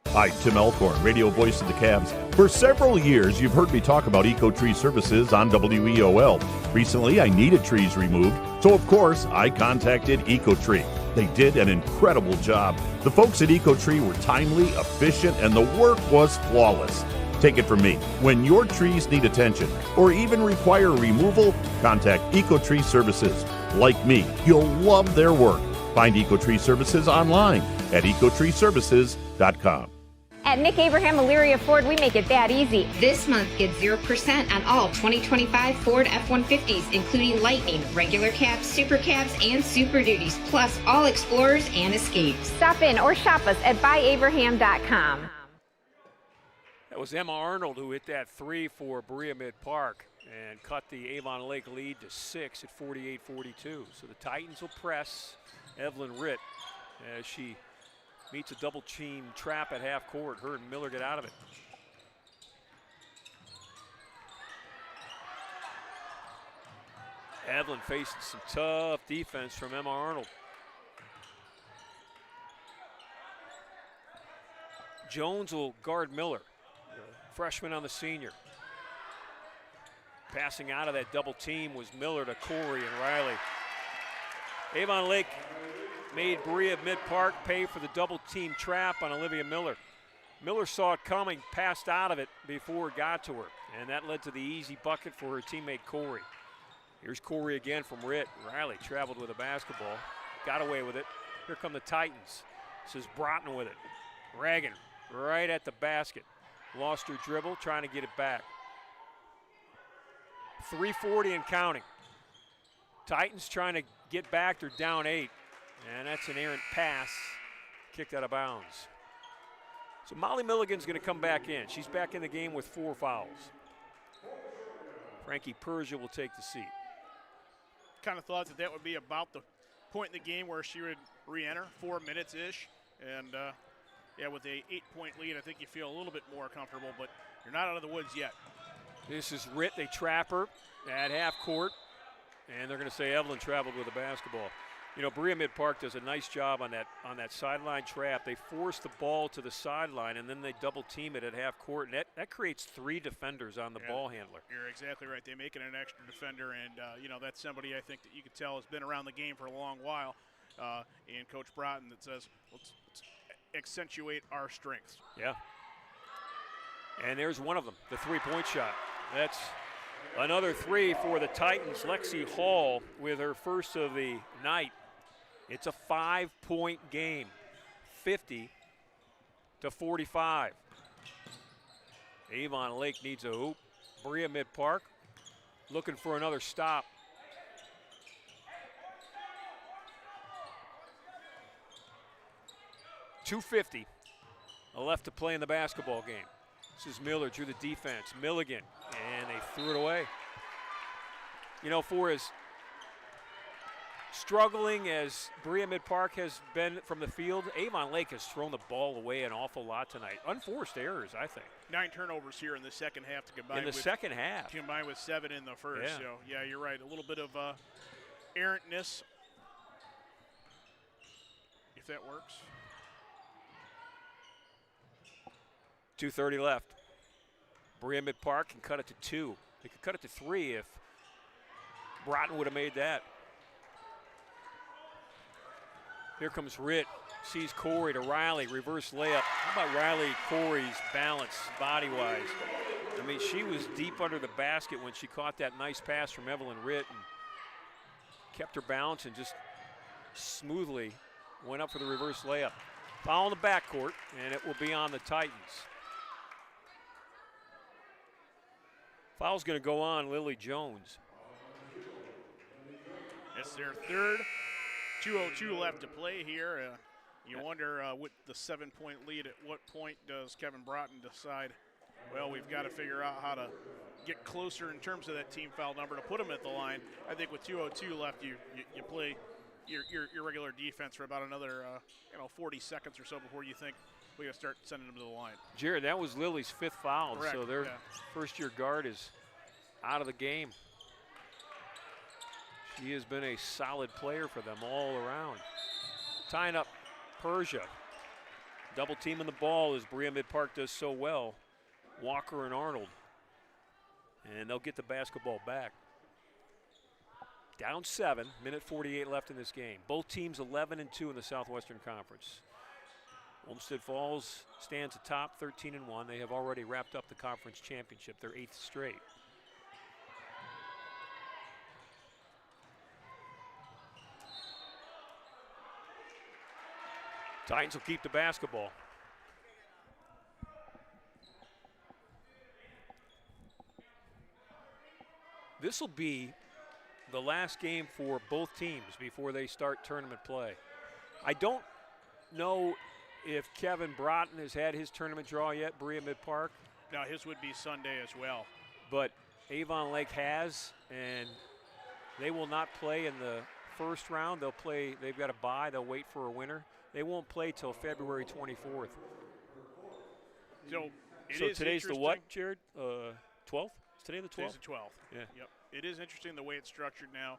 Hi, Tim Elkhorn, radio voice of the Cavs. For several years, you've heard me talk about EcoTree Services on WEOL. Recently, I needed trees removed, so of course, I contacted EcoTree. They did an incredible job. The folks at EcoTree were timely, efficient, and the work was flawless. Take it from me. When your trees need attention or even require removal, contact EcoTree Services. Like me, you'll love their work. Find EcoTree Services online at ecotreeservices.com. At Nick Abraham Elyria Ford, we make it that easy. This month, get 0% on all 2025 Ford F-150s, including Lightning, regular cabs, super cabs, and Super Duties, plus all Explorers and Escapes. Stop in or shop us at buyabraham.com. It was Emma Arnold who hit that three for Berea-Midpark and cut the Avon Lake lead to 6 at 48-42. So the Titans will press Evelyn Ritt as she meets a double team trap at half court. Her and Miller get out of it. Evelyn facing some tough defense from Emma Arnold. Jones will guard Miller, freshman on the senior. Passing out of that double team was Miller to Corey and Riley. Avon Lake made Berea-Midpark pay for the double team trap on Olivia Miller. Miller saw it coming, passed out of it before it got to her, and that led to the easy bucket for her teammate Corey. Here's Corey again from Ritt. Riley traveled with a basketball, got away with it. Here come the Titans. This is Broughton with it. Reagan right at the basket. Lost her dribble, trying to get it back. 3:40 and counting. Titans trying to get back. They're down 8. And that's an errant pass, kicked out of bounds. So Molly Milligan's going to come back in. She's back in the game with 4 fouls. Frankie Persia will take the seat. Kind of thought that would be about the point in the game where she would re-enter, 4 minutes-ish. And, yeah, with a 8-point lead, I think you feel a little bit more comfortable, but you're not out of the woods yet. This is Ritt. They trap her at half court, and they're going to say Evelyn traveled with a basketball. You know, Berea-Midpark does a nice job on that sideline trap. They force the ball to the sideline, and then they double team it at half court, and that creates 3 defenders on the ball handler. You're exactly right. They make it an extra defender, and, you know, that's somebody I think that you could tell has been around the game for a long while, and Coach Broughton that says, let's accentuate our strengths. Yeah. And there's one of them, the 3-point shot. That's another 3 for the Titans. Lexi Hall with her first of the night. It's a 5-point game, 50-45. Avon Lake needs a hoop. Berea-Midpark looking for another stop. .250 left to play in the basketball game. This is Miller, drew the defense. Milligan, and they threw it away. You know, for as struggling as Berea-Midpark has been from the field, Avon Lake has thrown the ball away an awful lot tonight. Unforced errors, I think. 9 turnovers here in the second half to combine with second half. Combined with 7 in the first. Yeah. So, yeah, you're right. A little bit of errantness, if that works. 2:30 left. Berea-Midpark can cut it to 2. They could cut it to 3 if Broughton would have made that. Here comes Ritt. Sees Corey to Riley. Reverse layup. How about Riley Corey's balance body-wise? I mean, she was deep under the basket when she caught that nice pass from Evelyn Ritt and kept her balance and just smoothly went up for the reverse layup. Foul in the backcourt, and it will be on the Titans. Foul's going to go on Lily Jones. It's their third. 2:02 left to play here. You wonder with the 7-point lead, at what point does Kevin Broughton decide, well, we've got to figure out how to get closer in terms of that team foul number to put them at the line. I think with 2:02 left, you play your regular defense for about another 40 seconds or so before you think we got to start sending them to the line. Jared, that was Lily's 5th foul, Correct. So their first-year guard is out of the game. She has been a solid player for them all around. Tying up Persia. Double teaming the ball as Berea-Midpark does so well. Walker and Arnold. And they'll get the basketball back. Down 7, minute 48 left in this game. Both teams 11-2 in the Southwestern Conference. Olmsted Falls stands atop 13-1. They have already wrapped up the conference championship, their 8th straight. Titans will keep the basketball. This will be the last game for both teams before they start tournament play. I don't know if Kevin Broughton has had his tournament draw yet, Berea-Midpark. No, his would be Sunday as well. But Avon Lake has, and they will not play in the first round. They'll play, they've got a bye, they'll wait for a winner. They won't play till February 24th. So today's the what, Jared? 12th? Is today the 12th? Today's the 12th. Yeah. Yep. It is interesting the way it's structured now.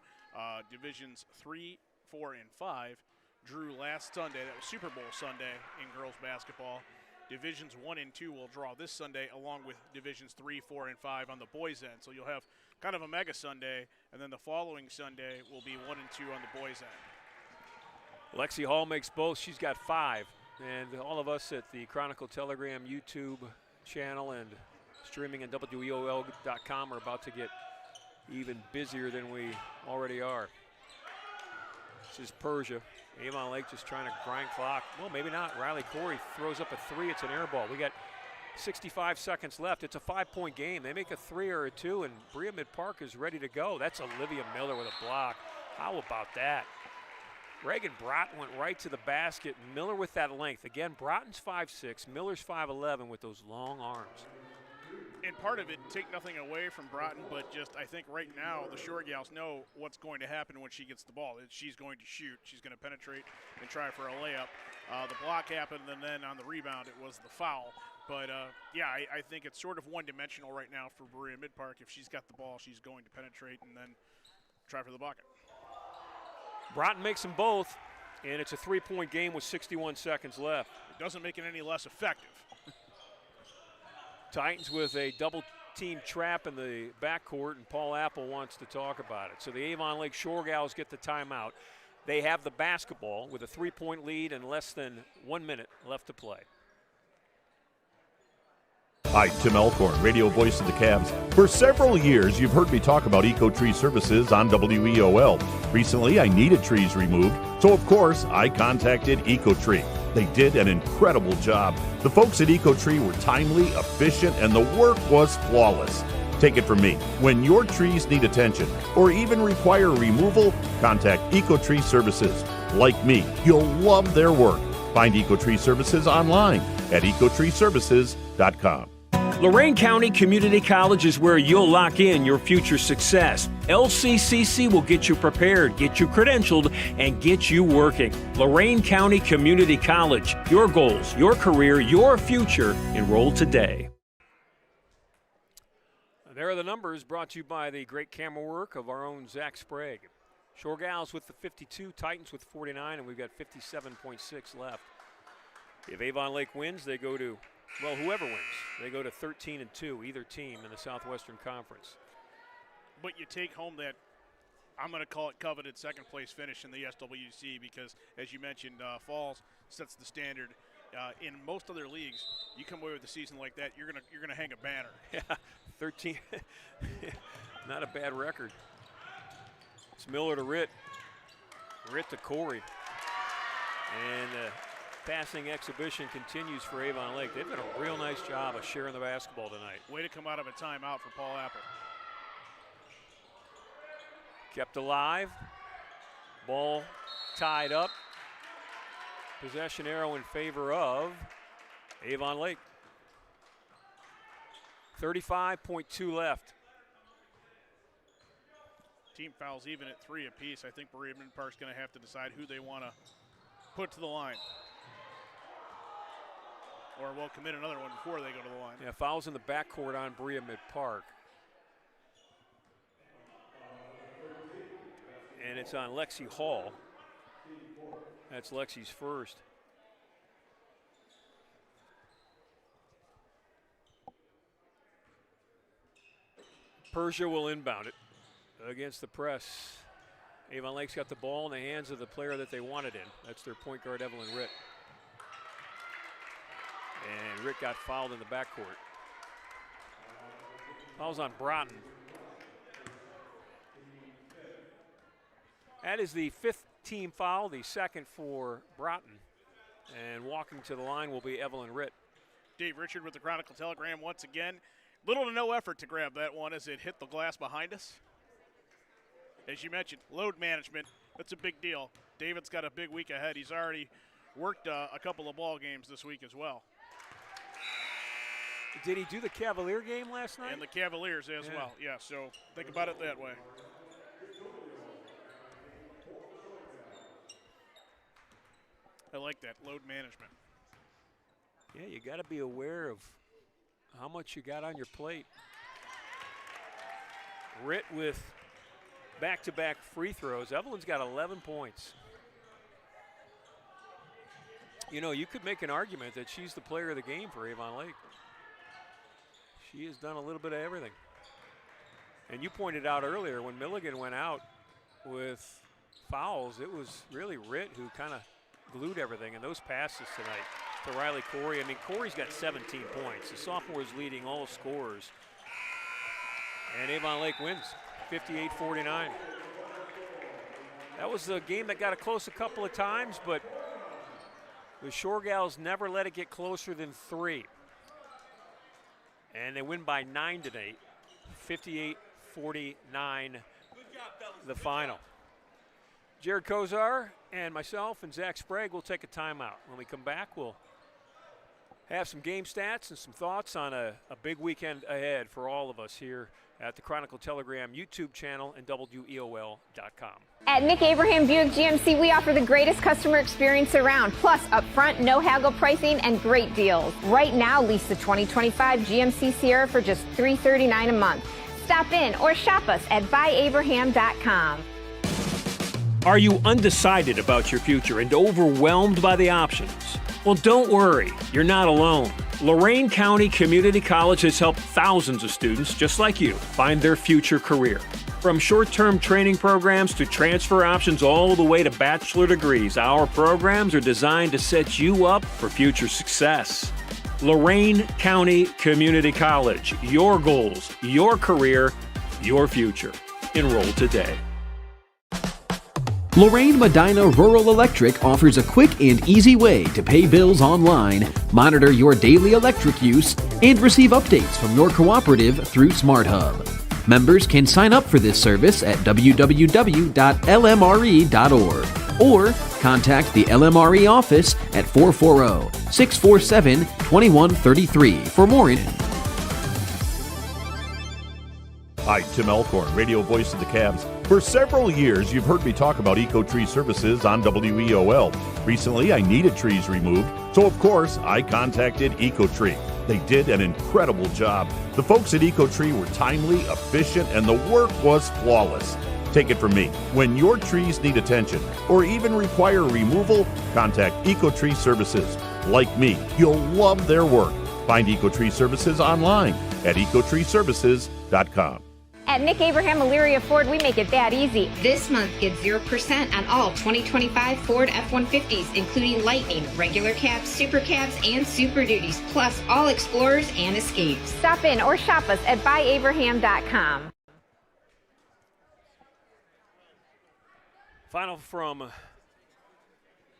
Divisions 3, 4, and 5 drew last Sunday. That was Super Bowl Sunday in girls basketball. Divisions 1 and 2 will draw this Sunday, along with Divisions 3, 4, and 5 on the boys' end. So you'll have kind of a mega Sunday, and then the following Sunday will be 1 and 2 on the boys' end. Lexi Hall makes both. She's got 5. And all of us at the Chronicle Telegram YouTube channel and streaming at WEOL.com are about to get even busier than we already are. This is Persia. Avon Lake just trying to grind clock. Well, maybe not. Riley Corey throws up a 3. It's an air ball. We got 65 seconds left. It's a 5-point game. They make a 3 or a 2, and Berea-Midpark is ready to go. That's Olivia Miller with a block. How about that? Reagan Broughton went right to the basket. Miller with that length. Again, Broughton's 5'6", Miller's 5'11", with those long arms. And part of it, take nothing away from Broughton, but just I think right now the short gals know what's going to happen when she gets the ball. She's going to shoot. She's going to penetrate and try for a layup. The block happened, and then on the rebound it was the foul. But, yeah, I think it's sort of one-dimensional right now for Berea-Midpark. If she's got the ball, she's going to penetrate and then try for the bucket. Broughton makes them both, and it's a 3-point game with 61 seconds left. It doesn't make it any less effective. Titans with a double-team trap in the backcourt, and Paul Apple wants to talk about it. So the Avon Lake Shore Gals get the timeout. They have the basketball with a 3-point lead and less than 1 minute left to play. Hi, Tim Elkhorn, radio voice of the Cavs. For several years, you've heard me talk about EcoTree Services on WEOL. Recently, I needed trees removed, so of course, I contacted EcoTree. They did an incredible job. The folks at EcoTree were timely, efficient, and the work was flawless. Take it from me, when your trees need attention or even require removal, contact EcoTree Services. Like me, you'll love their work. Find EcoTree Services online at ecotreeservices.com. Lorain County Community College is where you'll lock in your future success. LCCC will get you prepared, get you credentialed, and get you working. Lorain County Community College. Your goals, your career, your future. Enroll today. There are the numbers brought to you by the great camera work of our own Zach Sprague. Shore Gals with the 52, Titans with 49, and we've got 57.6 left. If Avon Lake wins, they go to, well, whoever wins, they go to 13-2, either team in the Southwestern Conference. But you take home that, I'm going to call it coveted second place finish in the SWC because, as you mentioned, Falls sets the standard. In most other leagues, you come away with a season like that, you're gonna hang a banner. Yeah, 13, not a bad record. It's Miller to Ritt, Ritt to Corey, and passing exhibition continues for Avon Lake. They've done a real nice job of sharing the basketball tonight. Way to come out of a timeout for Paul Apple. Kept alive. Ball tied up. Possession arrow in favor of Avon Lake. 35.2 left. Team fouls even at 3 apiece. I think Berea-Midpark's going to have to decide who they want to put to the line. Or we'll commit another one before they go to the line. Yeah, fouls in the backcourt on Berea-Midpark. And it's on Lexi Hall. That's Lexi's first. Persia will inbound it against the press. Avon Lake's got the ball in the hands of the player that they wanted in. That's their point guard, Evelyn Ritt. And Ritt got fouled in the backcourt. Foul's on Broughton. That is the 5th team foul, the 2nd for Broughton. And walking to the line will be Evelyn Ritt. Dave Richard with the Chronicle Telegram once again. Little to no effort to grab that one as it hit the glass behind us. As you mentioned, load management, that's a big deal. David's got a big week ahead. He's already worked a couple of ball games this week as well. Did he do the Cavalier game last night? And the Cavaliers as well. Yeah, so think about it that way. I like that, load management. Yeah, you got to be aware of how much you got on your plate. Ritt with back-to-back free throws. Evelyn's got 11 points. You know, you could make an argument that she's the player of the game for Avon Lake. She has done a little bit of everything. And you pointed out earlier when Milligan went out with fouls, it was really Ritt who kind of glued everything. And those passes tonight to Riley Corey. I mean, Corey's got 17 points. The sophomore is leading all scorers. And Avon Lake wins 58-49. That was a game that got close a couple of times, but the Shore Gals never let it get closer than 3. And they win by 9 tonight, 58-49, the final. Jared Kozar and myself and Zach Sprague will take a timeout. When we come back, we'll have some game stats and some thoughts on a big weekend ahead for all of us here at the Chronicle Telegram YouTube channel and WEOL.com. At Nick Abraham Buick GMC, we offer the greatest customer experience around, plus upfront, no haggle pricing and great deals. Right now, lease the 2025 GMC Sierra for just $339 a month. Stop in or shop us at buyabraham.com. Are you undecided about your future and overwhelmed by the options? Well, don't worry, you're not alone. Lorain County Community College has helped thousands of students just like you find their future career. From short-term training programs to transfer options all the way to bachelor degrees, our programs are designed to set you up for future success. Lorain County Community College, your goals, your career, your future. Enroll today. Lorraine Medina Rural Electric offers a quick and easy way to pay bills online, monitor your daily electric use, and receive updates from your cooperative through SmartHub. Members can sign up for this service at www.lmre.org or contact the LMRE office at 440-647-2133 for more information. Hi, Tim Elkhorn, radio voice of the Cavs. For several years, you've heard me talk about EcoTree Services on WEOL. Recently, I needed trees removed, so of course, I contacted EcoTree. They did an incredible job. The folks at EcoTree were timely, efficient, and the work was flawless. Take it from me. When your trees need attention or even require removal, contact EcoTree Services. Like me, you'll love their work. Find EcoTree Services online at ecotreeservices.com. At Nick Abraham Elyria Ford, we make it that easy. This month, get 0% on all 2025 Ford F-150s, including Lightning, regular cabs, super cabs, and Super Duties, plus all Explorers and Escapes. Stop in or shop us at buyabraham.com. Final from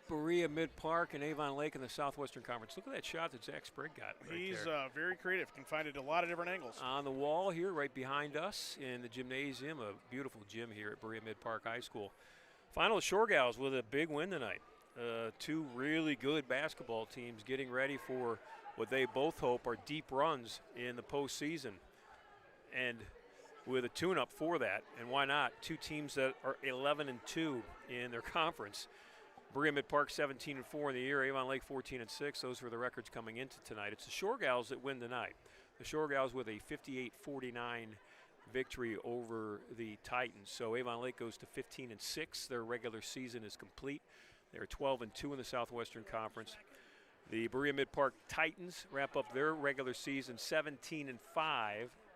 Berea-Midpark and Avon Lake in the Southwestern Conference. Look at that shot that Zach Sprague got. He's very creative, can find it a lot of different angles. On the wall here, right behind us in the gymnasium, a beautiful gym here at Berea-Midpark High School. Final Shore Gals with a big win tonight. Two really good basketball teams getting ready for what they both hope are deep runs in the postseason. And with a tune-up for that, and why not? Two teams that are 11-2 in their conference. Berea-Midpark 17-4 in the year, Avon Lake 14-6. Those were the records coming into tonight. It's the Shore Gals that win tonight. The Shore Gals with a 58-49 victory over the Titans. So Avon Lake goes to 15-6. Their regular season is complete. They're 12-2 in the Southwestern Conference. The Berea-Midpark Titans wrap up their regular season 17-5,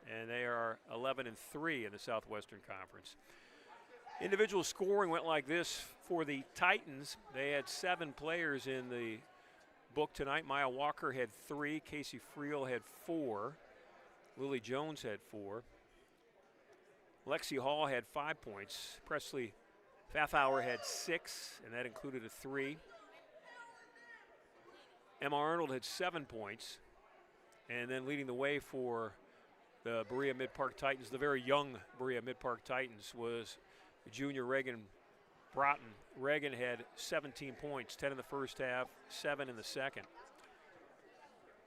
and they are 11-3 in the Southwestern Conference. Individual scoring went like this for the Titans. They had 7 players in the book tonight. Maya Walker had 3. Casey Friel had 4. Lily Jones had 4. Lexi Hall had 5 points. Presley Pfaffauer had 6, and that included a 3. Emma Arnold had 7 points. And then leading the way for the Berea-Midpark Titans, the very young Berea-Midpark Titans, was junior Reagan Broughton. Reagan had 17 points, 10 in the first half, 7 in the second.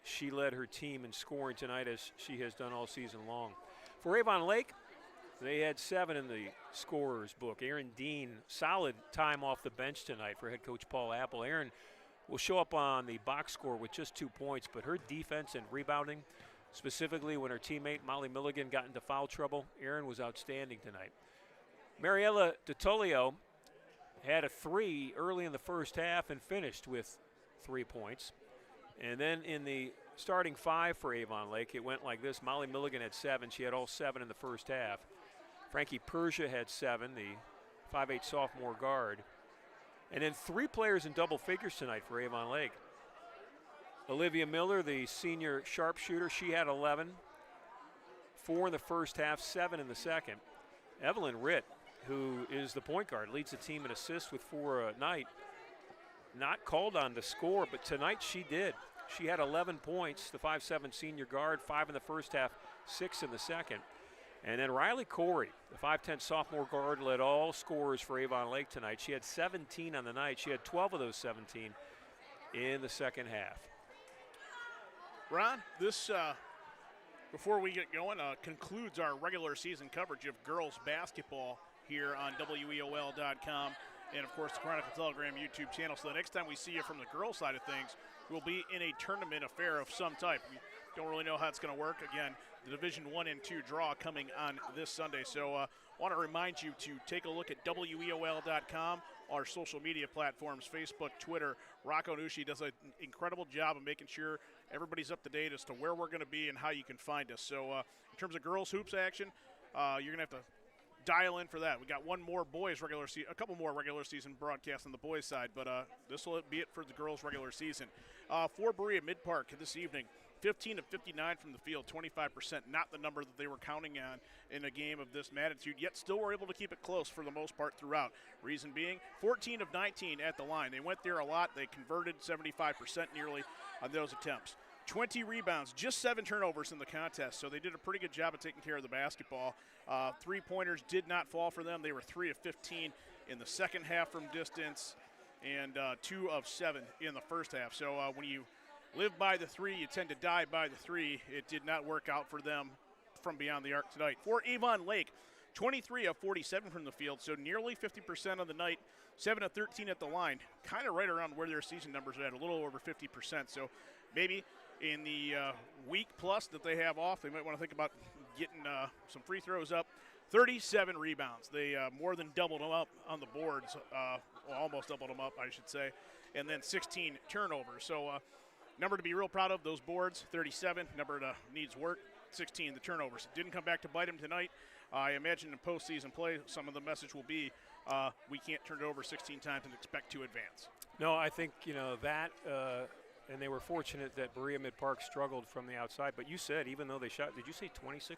she led her team in scoring tonight, as she has done all season long. For Avon Lake, they had 7 in the scorer's book. Erin Dean, solid time off the bench tonight for head coach Paul Apple. Erin will show up on the box score with just 2 points, but her defense and rebounding, specifically when her teammate Molly Milligan got into foul trouble, Erin was outstanding tonight. Mariella DeTolio had a 3 early in the first half and finished with 3 points. And then in the starting 5 for Avon Lake, it went like this. Molly Milligan had 7. She had all 7 in the first half. Frankie Persia had 7, the 5'8" sophomore guard. And then 3 players in double figures tonight for Avon Lake. Olivia Miller, the senior sharpshooter, she had 11. 4 in the first half, 7 in the second. Evelyn Ritt, who is the point guard, leads the team in assists with 4 a night. Not called on to score, but tonight she did. She had 11 points, the 5'7" senior guard, 5 in the first half, 6 in the second. And then Riley Corey, the 5'10" sophomore guard, led all scorers for Avon Lake tonight. She had 17 on the night. She had 12 of those 17 in the second half. Ron, this, before we get going, concludes our regular season coverage of girls basketball here on WEOL.com and, of course, the Chronicle Telegram YouTube channel. So the next time we see you from the girls side of things, we'll be in a tournament affair of some type. We don't really know how it's going to work. Again, the Division I and II draw coming on this Sunday. So want to remind you to take a look at WEOL.com, our social media platforms, Facebook, Twitter. Rocco Nucci does an incredible job of making sure everybody's up to date as to where we're going to be and how you can find us. So in terms of girls hoops action, you're going to have to dial in for that. We got one more boys regular season, a couple more regular season broadcasts on the boys side, but this will be it for the girls regular season. For Berea-Midpark this evening, 15 of 59 from the field, 25%, not the number that they were counting on in a game of this magnitude, yet still were able to keep it close for the most part throughout. Reason being, 14 of 19 at the line. They went there a lot. They converted 75% nearly on those attempts. 20 rebounds, just 7 turnovers in the contest, so they did a pretty good job of taking care of the basketball. 3-pointers did not fall for them. They were 3 of 15 in the second half from distance and 2 of 7 in the first half. So when you live by the 3, you tend to die by the 3. It did not work out for them from beyond the arc tonight. For Avon Lake, 23 of 47 from the field, so nearly 50% of the night, 7 of 13 at the line, kind of right around where their season numbers are at, a little over 50%. So maybe in the week plus that they have off, they might want to think about getting some free throws up. 37 rebounds. They more than doubled them up on the boards, well, almost doubled them up, I should say, and then 16 turnovers. So number to be real proud of, those boards, 37. Number that needs work, 16, the turnovers. Didn't come back to bite them tonight. I imagine in postseason play, some of the message will be we can't turn it over 16 times and expect to advance. No, I think, that and they were fortunate that Berea-Midpark struggled from the outside. But you said, even though they shot, did you say 26%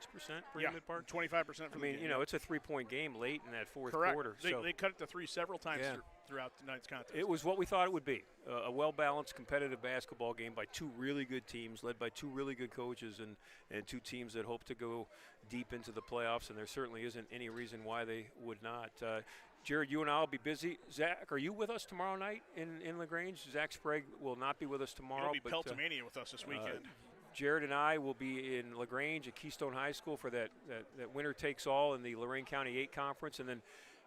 Berea-Midpark? 25% from the game. It's a 3-point game late in that fourth Correct. quarter. They cut it to 3 several times throughout tonight's contest. It was what we thought it would be, a well-balanced, competitive basketball game by 2 really good teams, led by 2 really good coaches and 2 teams that hope to go deep into the playoffs, and there certainly isn't any reason why they would not. Jared, you and I will be busy. Zach, are you with us tomorrow night in LaGrange? Zach Sprague will not be with us tomorrow. He'll be Peltomania with us this weekend. Jared and I will be in LaGrange at Keystone High School for that winner takes all in the Lorain County 8 conference, and then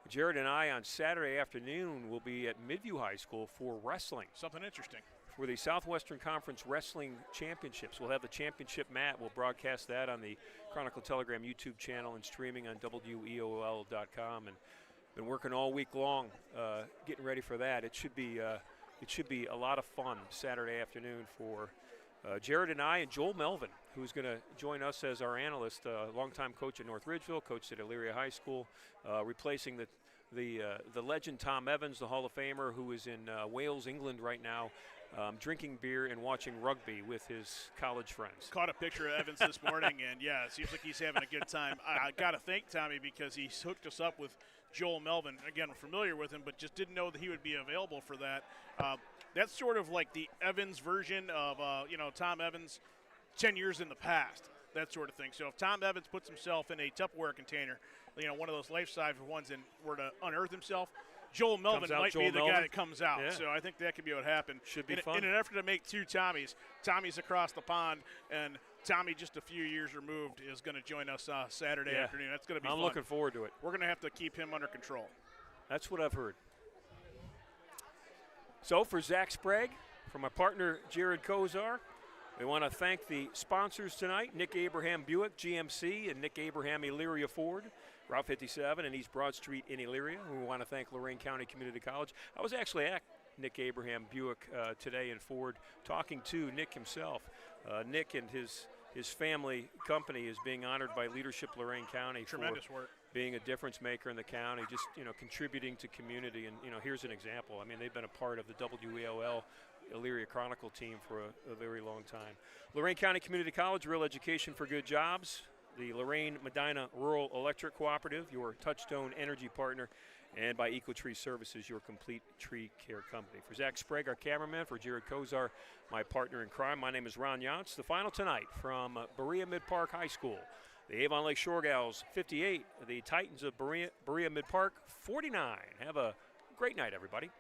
Jared and I on Saturday afternoon will be at Midview High School for wrestling. Something interesting. For the Southwestern Conference Wrestling Championships. We'll have the championship mat. We'll broadcast that on the Chronicle Telegram YouTube channel and streaming on WEOL.com. And been working all week long, getting ready for that. It should be a lot of fun Saturday afternoon for Jared and I, and Joel Melvin, who's going to join us as our analyst, longtime coach at North Ridgeville, coached at Elyria High School, replacing the legend Tom Evans, the Hall of Famer, who is in Wales, England right now, drinking beer and watching rugby with his college friends. Caught a picture of Evans this morning, and it seems like he's having a good time. I got to thank Tommy because he hooked us up with Joel Melvin. Again, we're familiar with him, but just didn't know that he would be available for that. That's sort of like the Evans version of, Tom Evans 10 years in the past, that sort of thing. So if Tom Evans puts himself in a Tupperware container, one of those life-size ones, and were to unearth himself, Joel Melvin might be the guy that comes out. Yeah. So I think that could be what happened. Should be in, fun. In an effort to make two Tommies. Tommy's across the pond, and Tommy, just a few years removed, is going to join us Saturday afternoon. That's going to be fun. I'm looking forward to it. We're going to have to keep him under control. That's what I've heard. So for Zach Sprague, for my partner Jared Kozar, we want to thank the sponsors tonight, Nick Abraham Buick, GMC, and Nick Abraham Elyria Ford, Route 57 and East Broad Street in Elyria. We want to thank Lorain County Community College. I was actually at Nick Abraham Buick today in Ford talking to Nick himself. Nick and his family company is being honored by Leadership Lorain County Tremendous for work. Being a difference maker in the county, just contributing to community. And here's an example. I mean, they've been a part of the WEOL Elyria Chronicle team for a very long time. Lorain County Community College, real education for good jobs. The Lorain Medina Rural Electric Cooperative, your touchstone energy partner, and by EcoTree Services, your complete tree care company. For Zach Sprague, our cameraman, for Jared Kozar, my partner in crime, my name is Ron Yantz. The final tonight from Berea-Midpark High School. The Avon Lake Shore Gals 58, the Titans of Berea-Midpark 49. Have a great night, everybody.